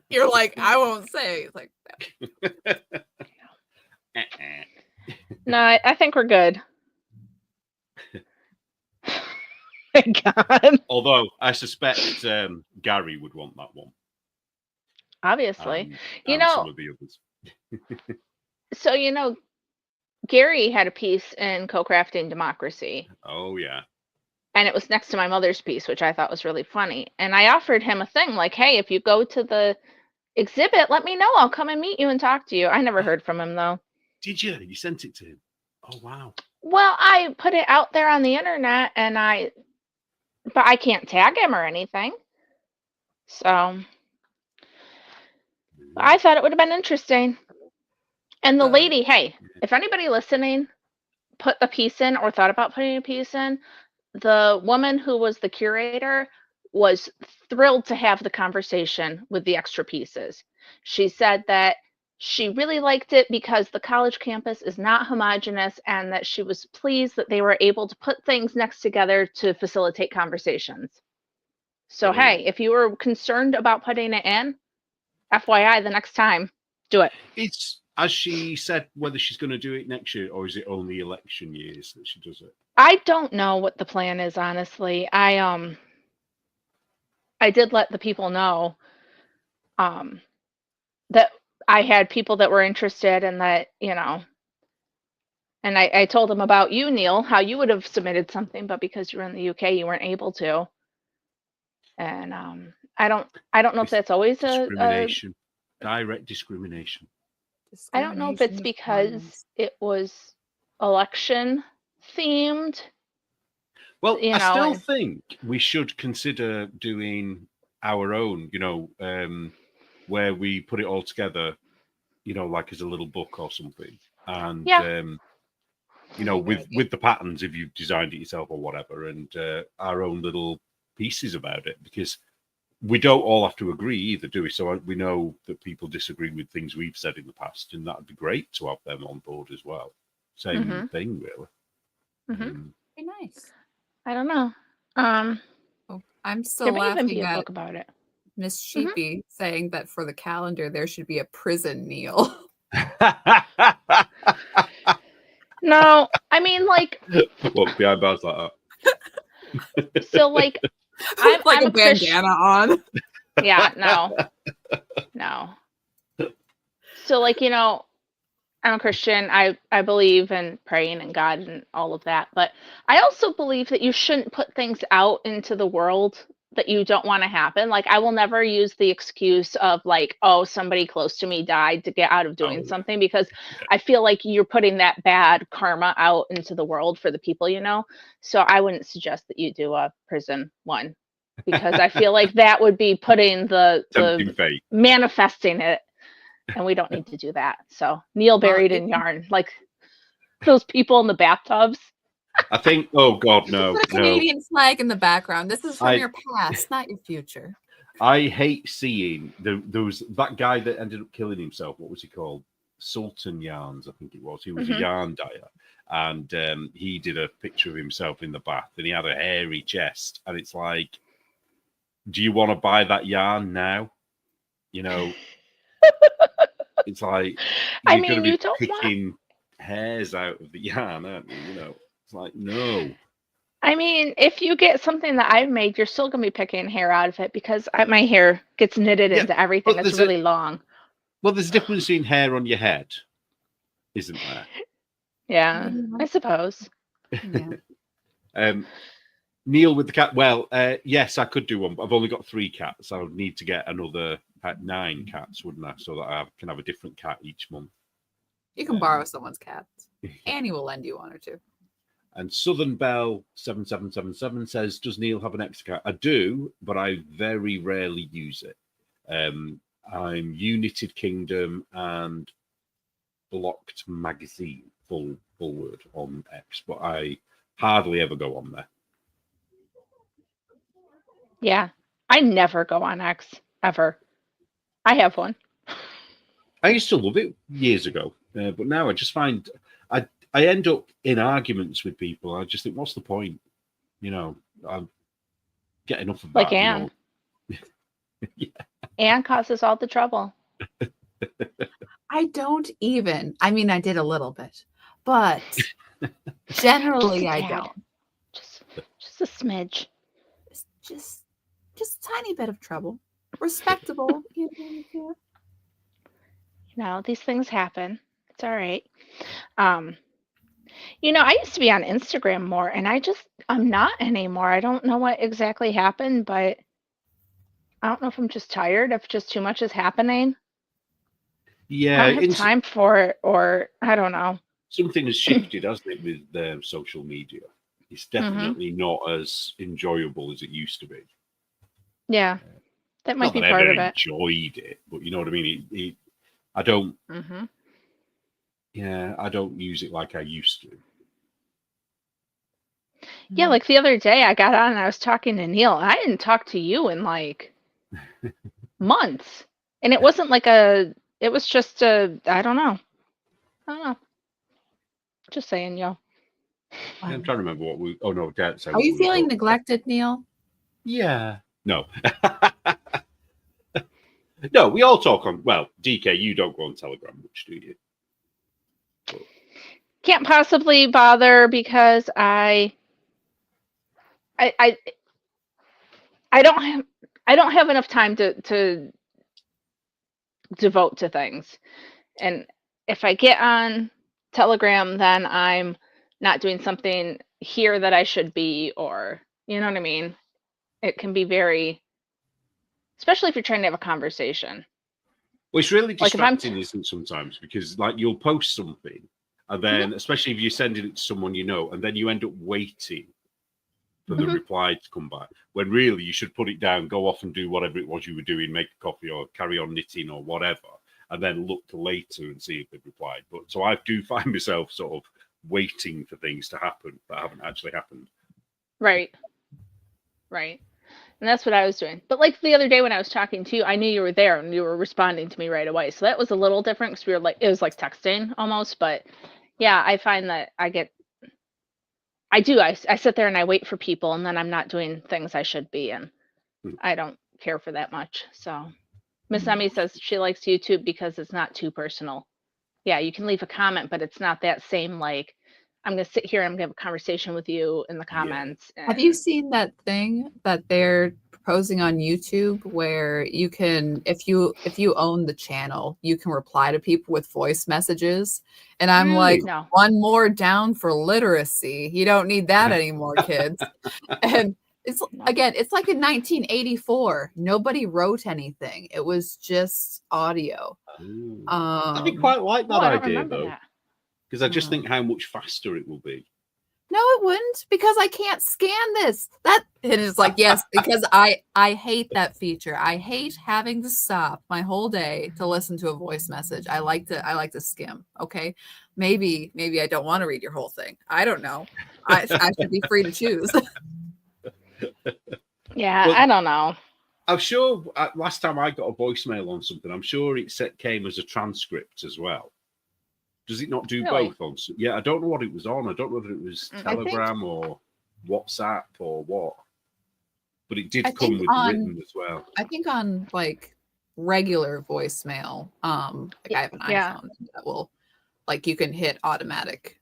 You're like, I won't say. It's like, No, I think we're good. Thank God. Although I suspect Gary would want that one. Obviously. You And know- some of the others. So, Gary had a piece in Co-Crafting Democracy, Oh, yeah. and it was next to my mother's piece, which I thought was really funny. And I offered him a thing like, hey, if you go to the exhibit, let me know. I'll come and meet you and talk to you. I never heard from him, though. Did you? You sent it to him? Oh, wow. Well, I put it out there on the internet, but I can't tag him or anything. So I thought it would have been interesting. And the lady, hey, if anybody listening put a piece in or thought about putting a piece in, the woman who was the curator was thrilled to have the conversation with the extra pieces. She said that she really liked it because the college campus is not homogenous and that she was pleased that they were able to put things next together to facilitate conversations. So, hey, if you were concerned about putting it in, FYI, the next time, do it. Has she said whether she's going to do it next year, or is it only election years that she does it? I don't know what the plan is, honestly. I did let the people know that I had people that were interested and that, and I told them about you, Neil, how you would have submitted something, but because you were in the UK, you weren't able to. And I don't know if that's always discrimination, direct discrimination. I don't know if it's because it was election themed. Well, I still think we should consider doing our own, where we put it all together, like as a little book or something. And, with the patterns, if you've designed it yourself or whatever, and our own little pieces about it, because we don't all have to agree either, do we? So we know that people disagree with things we've said in the past, and that would be great to have them on board as well. Same thing, really. Be nice. I don't know. I'm still there may even laughing be a at book about it. Miss Sheepy saying that for the calendar there should be a prison Neil. No, I mean like what behind bars like that. So like I'm a bandana on. Yeah, no. So like I'm a Christian. I believe in praying and God and all of that, but I also believe that you shouldn't put things out into the world that you don't want to happen. Like I will never use the excuse of like, oh, somebody close to me died to get out of doing something, because I feel like you're putting that bad karma out into the world for the people, So I wouldn't suggest that you do a prison one, because I feel like that would be putting the manifesting it. And we don't need to do that. So Neil buried in yarn, like those people in the bathtubs. I think. Oh God, no! Put a Canadian flag in the background. This is from your past, not your future. I hate seeing that guy that ended up killing himself. What was he called? Sultan Yarns, I think it was. He was a yarn dyer, and he did a picture of himself in the bath, and he had a hairy chest. And it's like, do you want to buy that yarn now? It's like you're going to be picking hairs out of the yarn, aren't you? It's like, no. I mean, if you get something that I've made, you're still going to be picking hair out of it, because my hair gets knitted into everything. It's really long. Well, there's a difference in hair on your head, isn't there? Yeah, I suppose. Yeah. Neil with the cat. Well, yes, I could do one, but I've only got 3 cats. I would need to get another 9 cats, wouldn't I? So that I can have a different cat each month. You can borrow someone's cat. Annie will lend you one or two. And Southern Bell 7777 says, "Does Neil have an extra cat?" I do, but I very rarely use it. I'm United Kingdom and Blocked Magazine, full word on X, but I hardly ever go on there. Yeah, I never go on X ever. I have one. I used to love it years ago, but now I just find I end up in arguments with people. I just think, what's the point? You know, I get enough of Like that. Anne. You know? Yeah. Anne causes all the trouble. I don't even. I mean, I did a little bit, but generally I tad. don't. Just a smidge. It's just a tiny bit of trouble. Respectable. You know, these things happen. It's all right. You know, I used to be on Instagram more, and I'm not anymore. I don't know what exactly happened, but I don't know if I'm just tired, if just too much is happening. Yeah, I don't have time for it, or I don't know. Something has shifted, hasn't it, with social media? It's definitely not as enjoyable as it used to be. Yeah, that might Not be that I part ever of it. enjoyed it, but you know what I mean. I don't. Mm-hmm. Yeah, I don't use it like I used to. Yeah, like the other day I got on and I was talking to Neil. I didn't talk to you in like months. And it wasn't like it was just I don't know. Just saying, yo. I'm trying to remember what we. Oh no, Dad said. Are you feeling neglected, Neil? Yeah. No. No, we all talk on. Well, DK, you don't go on Telegram much, do you? But... Can't possibly bother because I don't have enough time to devote to things. And if I get on Telegram, then I'm not doing something here that I should be, or you know what I mean? It can be very, especially if you're trying to have a conversation. Well, it's really Like if I'm distracting, isn't it, sometimes? Because like you'll post something, and then especially if you're sending it to someone you know, and then you end up waiting for the reply to come back. When really you should put it down, go off and do whatever it was you were doing, make a coffee or carry on knitting or whatever, and then look to later and see if they've replied. But so I do find myself sort of waiting for things to happen that haven't actually happened. Right. And that's what I was doing. But like the other day when I was talking to you, I knew you were there and you were responding to me right away. So that was a little different because it was like texting almost. But yeah, I find that I sit there and I wait for people, and then I'm not doing things I should be, and I don't care for that much. So Miss Emmy says she likes YouTube because it's not too personal. Yeah, you can leave a comment, but it's not that same like I'm gonna sit here and I'm gonna have a conversation with you in the comments. Yeah. Have you seen that thing that they're proposing on YouTube where you can, if you own the channel, you can reply to people with voice messages? And I'm like, no. One more down for literacy. You don't need that anymore, kids. And it's like in 1984. Nobody wrote anything. It was just audio. I quite like that idea though. Because I just think how much faster it will be. No, it wouldn't, because I can't scan this. It is like, yes, because I hate that feature. I hate having to stop my whole day to listen to a voice message. I like to skim. Okay. Maybe I don't want to read your whole thing. I don't know. I should be free to choose. Yeah, well, I don't know. I'm sure last time I got a voicemail on something, I'm sure it came as a transcript as well. Does it not do both on? Yeah, I don't know what it was on. I don't know whether it was Telegram or WhatsApp or what. But it did come with written as well. I think on like regular voicemail, like I have an iPhone that will, like, you can hit automatic,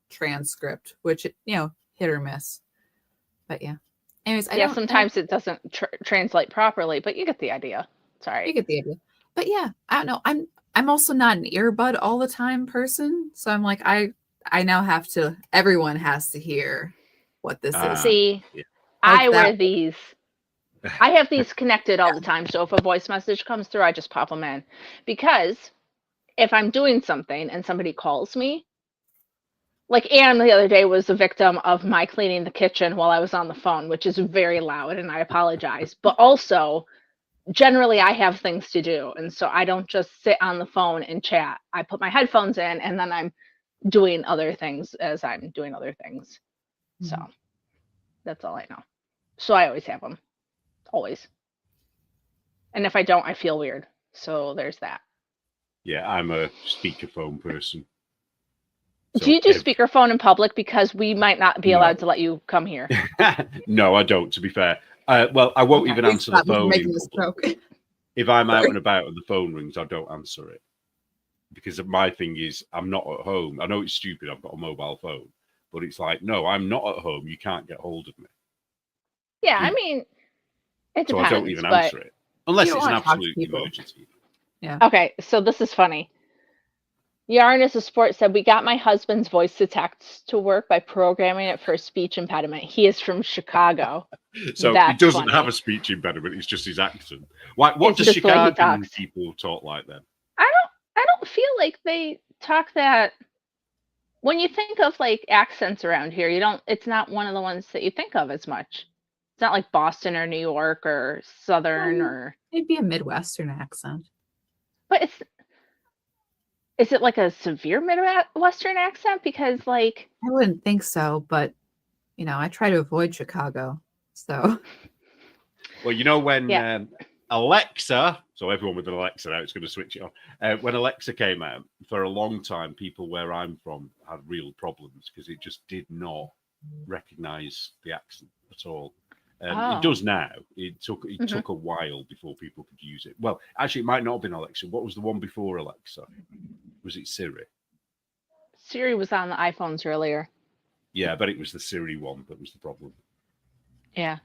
transcript, which hit or miss. But yeah. Anyways, sometimes it doesn't translate properly, but you get the idea. Sorry. You get the idea. But yeah, I don't know. I'm also not an earbud all the time person. So I'm like, I now have to, everyone has to hear what this is. See, I wear these. I have these connected all the time. So if a voice message comes through, I just pop them in. Because if I'm doing something and somebody calls me, like Anne the other day was a victim of my cleaning the kitchen while I was on the phone, which is very loud, and I apologize. But also, generally, I have things to do, and so I don't just sit on the phone and chat. I put my headphones in, and then I'm doing other things as I'm doing other things. So that's all I know. So I always have them, always. And if I don't, I feel weird. So there's that. Yeah, I'm a speakerphone person. Do you do speakerphone in public? Because we might not be allowed to let you come here. No, I don't, to be fair. Well, I won't even answer the phone in public. If I'm out and about and the phone rings, I don't answer it. Because my thing is, I'm not at home. I know it's stupid, I've got a mobile phone. But it's like, no, I'm not at home. You can't get hold of me. Yeah, I mean, it depends. So I don't even answer it. Unless it's an absolute emergency. Yeah. Okay, so this is funny. Yarn is a sport said, we got my husband's voice to text to work by programming it for a speech impediment. He is from Chicago. So he doesn't have a speech impediment, it's just his accent. What does Chicago people talk like then? I don't feel like they talk that. When you think of like accents around here, it's not one of the ones that you think of as much. It's not like Boston or New York or Southern or it'd be a Midwestern accent. But is it like a severe Midwestern accent? Because like I wouldn't think so, but I try to avoid Chicago. So well, when Alexa, so everyone with an Alexa now, it's going to switch it on. When Alexa came out, for a long time, people where I'm from had real problems because it just did not recognize the accent at all. It does now. It took a while before people could use it. Well, actually, it might not have been Alexa. What was the one before Alexa? Was it Siri? Siri was on the iPhones earlier. Yeah, but it was the Siri one that was the problem. Yeah.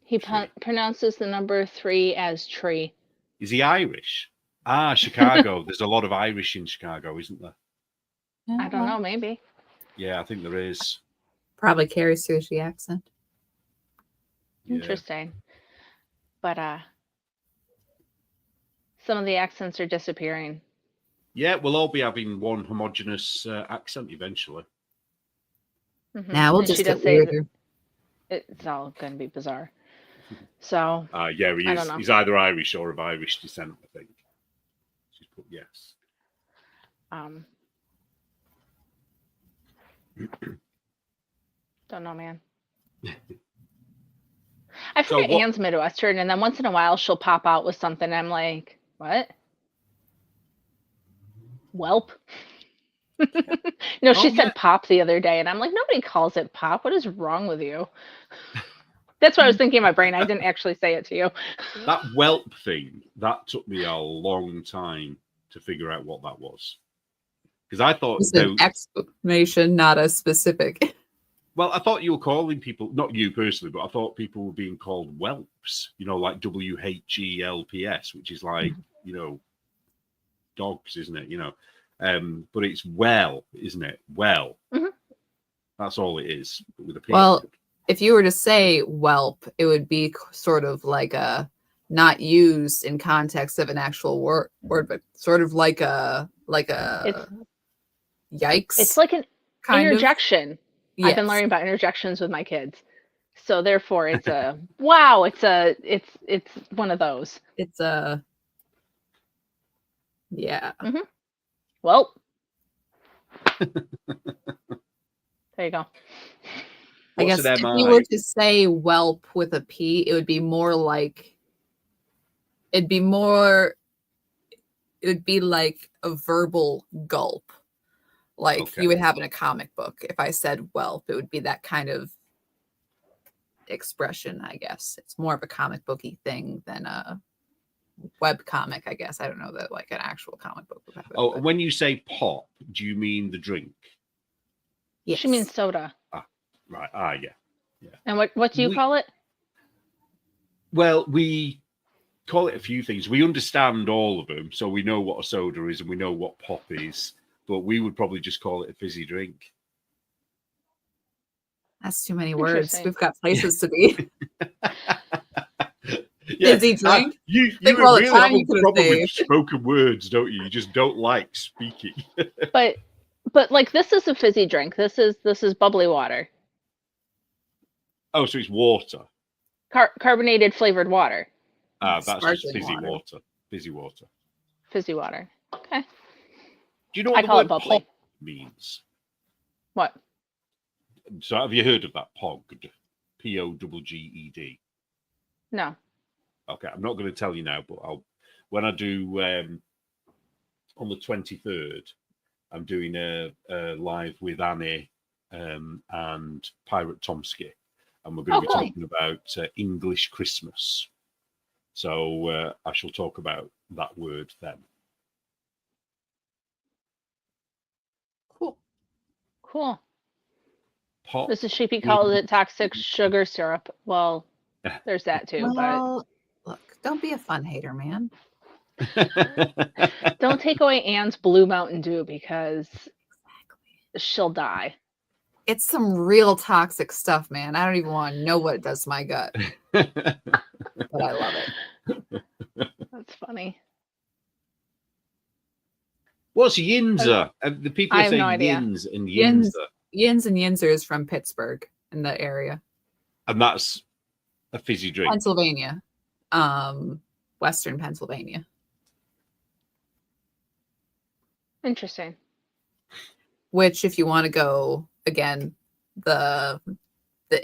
He pronounces the number 3 as tree. Is he Irish? Chicago. There's a lot of Irish in Chicago, isn't there? I don't know, maybe. Yeah, I think there is. Probably carries through the accent. Interesting. But some of the accents are disappearing. Yeah, we'll all be having one homogenous accent eventually. Mm-hmm. Now we'll just get weirder. It's all going to be bizarre. So yeah, he is. He's either Irish or of Irish descent, I think. She's put yes. Don't know, man. I forget Anne's Midwestern, and then once in a while she'll pop out with something. I'm like, what? Whelp? No, she said pop the other day, and I'm like, nobody calls it pop. What is wrong with you? That's what I was thinking in my brain. I didn't actually say it to you. That whelp thing, that took me a long time to figure out what that was. Because I thought it's an exclamation, not a specific. Well, I thought you were calling people, not you personally, but I thought people were being called whelps, like WHELPS, which is like, dogs, isn't it? But it's well, isn't it? Well, that's all it is. With a P. Well, if you were to say whelp, it would be sort of like a not used in context of an actual word, but sort of like a yikes. It's like an interjection. Yes. I've been learning about interjections with my kids. So therefore it's a wow, it's one of those. It's a yeah. Mm-hmm. Well, there you go. I guess if you were to say whelp with a P, it would be more like it would be like a verbal gulp. Like you would have in a comic book. If I said whelp, it would be that kind of expression, I guess. It's more of a comic booky thing than a web comic, I guess. I don't know that like an actual comic book would have it. Oh, when you say pop, do you mean the drink? Yes. She means soda. Right. Yeah. And what do you call it? Well, we call it a few things. We understand all of them, so we know what a soda is and we know what pop is. But we would probably just call it a fizzy drink. That's too many words. We've got places to be. Fizzy drink? You Think of all the really time have you a could have problem with saved. spoken words, don't you? You just don't like speaking. But like this is a fizzy drink. This is bubbly water. Oh, so it's water. Carbonated flavored water. That's just Sparkling fizzy water. water. Fizzy water. Fizzy water. Okay. Do you know I what the call it word bubbly. pog means? What? So have you heard of that pogged? P-O-G-G-E-D. No. Okay, I'm not going to tell you now, but when I do on the 23rd, I'm doing a live with Annie and Pirate Tomsky, and we're going to be cool. talking about English Christmas. So I shall talk about that word then. Cool. Pop. Mrs. Sheepy calls it toxic sugar syrup. Well, there's that too, Well, look, don't be a fun hater, man. but don't take away Anne's Blue Mountain Dew because she'll die. It's some real toxic stuff, man. I don't even want to know what it does to my gut, but I love it. That's funny. What's Yinzer? The people I are have saying no idea. Yins and Yins. Yinzer. Yins and Yinzers from Pittsburgh in the area. And that's a fizzy drink. Pennsylvania. Western Pennsylvania. Interesting. Which, if you want to go again, the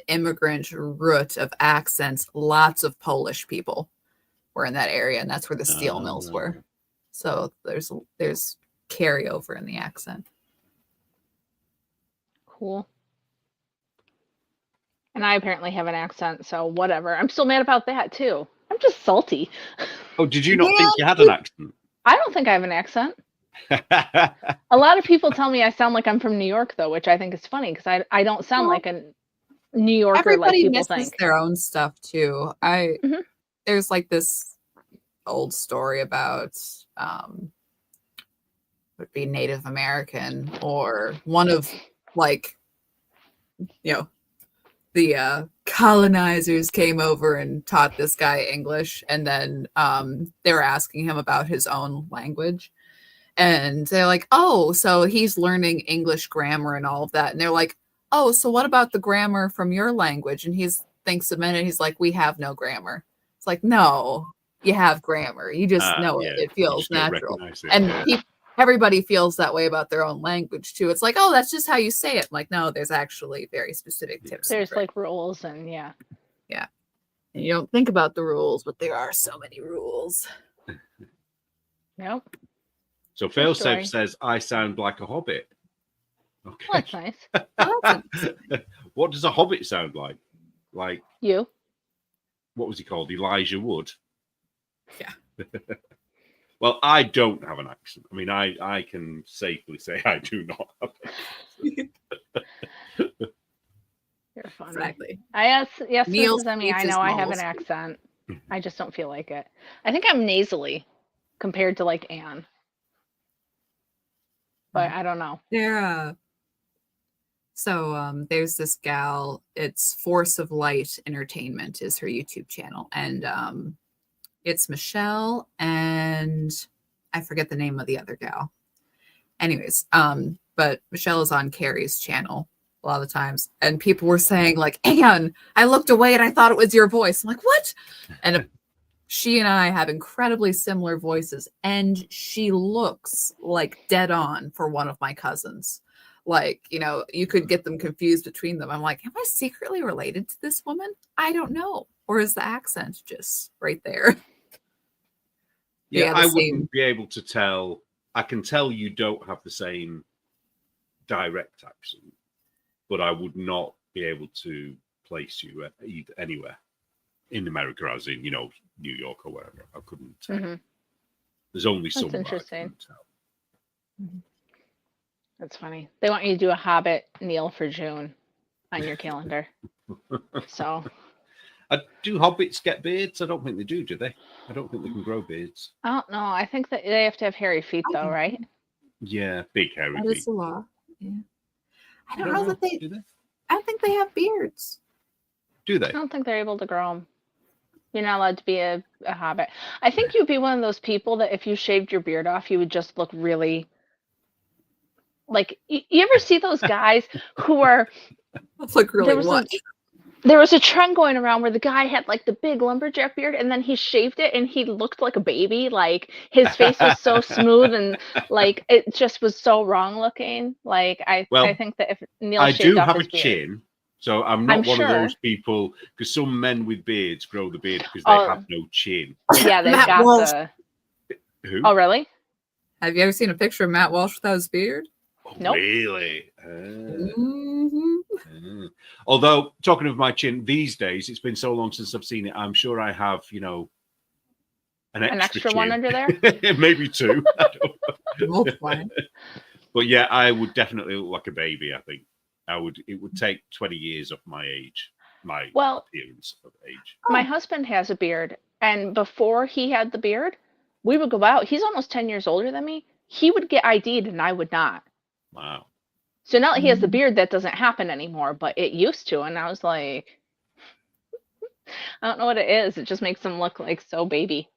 immigrant root of accents, lots of Polish people were in that area, and that's where the steel mills were. So there's carryover in the accent. Cool. And I apparently have an accent, so whatever. I'm still mad about that too. I'm just salty. Oh, did you not think you had an accent? I don't think I have an accent. A lot of people tell me I sound like I'm from New York, though, which I think is funny because I don't sound like a New Yorker Everybody like people misses think. their own stuff too. There's like this old story about would be Native American or one of like the colonizers came over and taught this guy English, and then they were asking him about his own language. And they're like, oh, so he's learning English grammar and all of that. And they're like, oh, so what about the grammar from your language? And he thinks a minute. He's like, we have no grammar. It's like, no, you have grammar. You just know it. It feels natural. And everybody feels that way about their own language too. It's like, oh, that's just how you say it. I'm like, no, there's actually very specific tips. There's like rules and yeah. And you don't think about the rules, but there are so many rules. Yep. So Failsafe says, I sound like a hobbit. Okay. Well, that's nice. What does a hobbit sound like? Like you? What was he called? Elijah Wood? Yeah. Well, I don't have an accent. I mean, I can safely say I do not have an accent. You're funny. Exactly. Yes, Neil's Mrs. Emmy, I know I have an accent. I just don't feel like it. I think I'm nasally compared to like Anne. But I don't know. There's this gal, it's Force of Light Entertainment is her YouTube channel. And it's Michelle and I forget the name of the other gal. Anyways, but Michelle is on Carrie's channel a lot of the times. And people were saying like, Anne, I looked away and I thought it was your voice. I'm like, what? And she and I have incredibly similar voices, and she looks like dead on for one of my cousins. Like, you could get them confused between them. I'm like, am I secretly related to this woman? I don't know. Or is the accent just right there? Yeah, I wouldn't be able to tell. I can tell you don't have the same direct accent, but I would not be able to place you anywhere in America, as in, New York or wherever. I couldn't tell. Mm-hmm. There's only some. That's interesting. Mm-hmm. That's funny. They want you to do a Hobbit Neil for June on your calendar. So. Do hobbits get beards? I don't think they do they? I don't think they can grow beards. I don't know. I think that they have to have hairy feet, though, right? Yeah, big hairy feet. That is the law. Yeah. I don't know that they. Do they? I don't think they have beards. Do they? I don't think they're able to grow them. You're not allowed to be a hobbit. I think you'd be one of those people that if you shaved your beard off, you would just look really like. You ever see those guys who are That's like really there was what? there was a trend going around where the guy had like the big lumberjack beard and then he shaved it and he looked like a baby. Like his face was so smooth and like it just was so wrong looking. Like I Well, think that if Neil I shaved do off have a his beard, chin, so I'm I'm not one of sure. those people. Because some men with beards grow the beard because they Oh. have no chin. Yeah, they've Matt got Walsh. the. Who? Oh, really? Have you ever seen a picture of Matt Walsh without his beard? Oh, Nope. really? Mm-hmm. Although, talking of my chin, these days, it's been so long since I've seen it, I'm sure I have, an extra one chin. under there? Maybe two. I don't know. Multiply. But yeah, I would definitely look like a baby, I think. It would take 20 years off my age, my Well, appearance of age. my husband has a beard, and before he had the beard, we would go out. He's almost 10 years older than me. He would get ID'd and I would not. Wow. So now that he has the beard, that doesn't happen anymore, but it used to. And I was like, I don't know what it is. It just makes him look like so baby.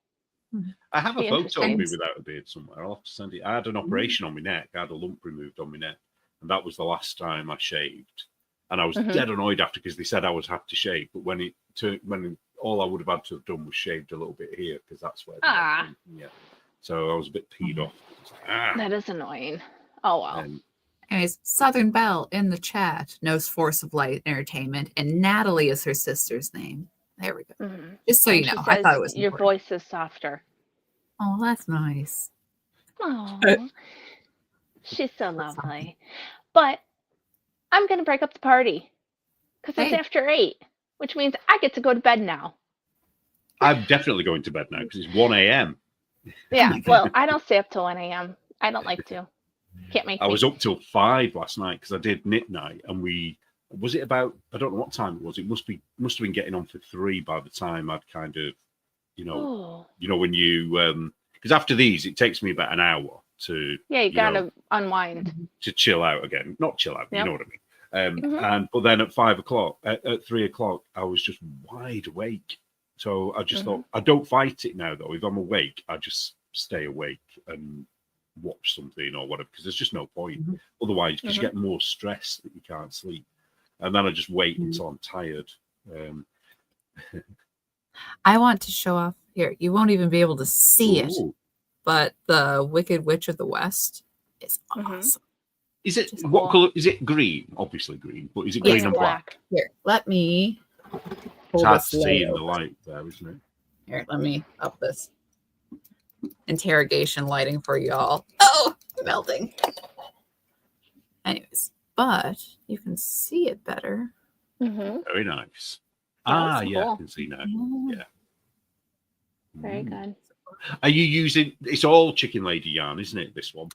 I have a Be photo of me interesting. without a beard somewhere. I'll have to send it. I had an operation on my neck. I had a lump removed on my neck. And that was the last time I shaved. And I was Mhm. dead annoyed after because they said I would have to shave. But when all I would have had to have done was shaved a little bit here because that's where. Yeah. So I was a bit peed off. That is annoying. Oh, well. Anyways, Southern Belle in the chat knows Force of Light Entertainment, and Natalie is her sister's name. There we go. Mhm. Just so And you she know, I says thought it was your important. voice is softer. Oh, that's nice. Oh, she's so lovely. But I'm going to break up the party because it's Hey. after 8, which means I get to go to bed now. I'm definitely going to bed now because it's 1 a.m. Yeah, well, I don't stay up till 1 a.m. I don't like to. Can't make I me. was up till 5 last night because I did knit night, and was it about, I don't know what time it was. It must have been getting on for 3 by the time I'd kind of, Oh. when you because after these it takes me about an hour to Yeah, you gotta unwind. to chill out again. Not chill out, Yep. you know what I mean. Mhm. But then at 5 o'clock, at 3 o'clock, I was just wide awake. So I just thought, I don't fight it now though. If I'm awake, I just stay awake and watch something or whatever, because there's just no point. Otherwise, because you get more stress that you can't sleep. And then I just wait until I'm tired. I want to show off here. You won't even be able to see it, Ooh. but the Wicked Witch of the West is Mhm. awesome. Is it Just what cool. color? Is it green? Obviously green, but is it Green green and black? Here, let me. It's hard to this see in layout. the light there, isn't it? Here, let me up this interrogation lighting for y'all. Oh, melting. Anyways, but you can see it better. Mhm. Very nice. That's Yeah, I cool. can see now. Yeah. Very good. Are you using? It's all Chicken Lady yarn, isn't it? This one.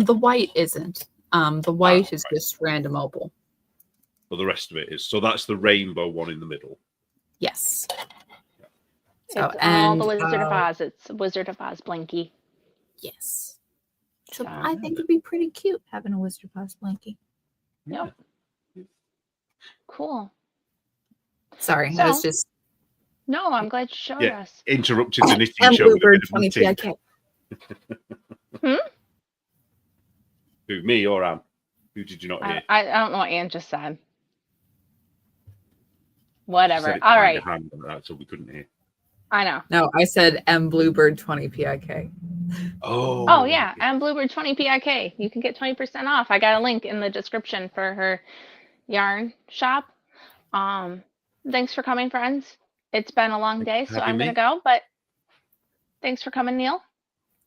The white isn't. The white is right. just random opal. But the rest of it is. So that's the rainbow one in the middle. Yes. It's So, all and the Wizard of Oz. It's Wizard of Oz Blinky. yes. So So- I think it'd be pretty cute having a Wizard of Oz blankie. Yep. Cool. Sorry, So- I was just No, I'm glad you showed Yeah. us. Interrupted the knitting and show with a Bluebird bit of 20 knitting. PIK. Who, me or Anne? Who did you not hear? I don't know what Anne just said. She Whatever. said it All behind right. her hand like that, so we couldn't hear. I know. No, I said M Bluebird 20 PIK. Oh. Yeah. And Bluebird 20 PIK. You can get 20% off. I got a link in the description for her yarn shop. Thanks for coming, friends. It's been a long day, so I'm going to go. But thanks for coming, Neil.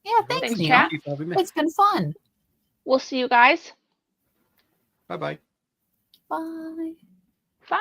Yeah, thanks, Thanks, Neil. chat. Thank you for having me. It's been fun. We'll see you guys. Bye-bye. Bye. Bye.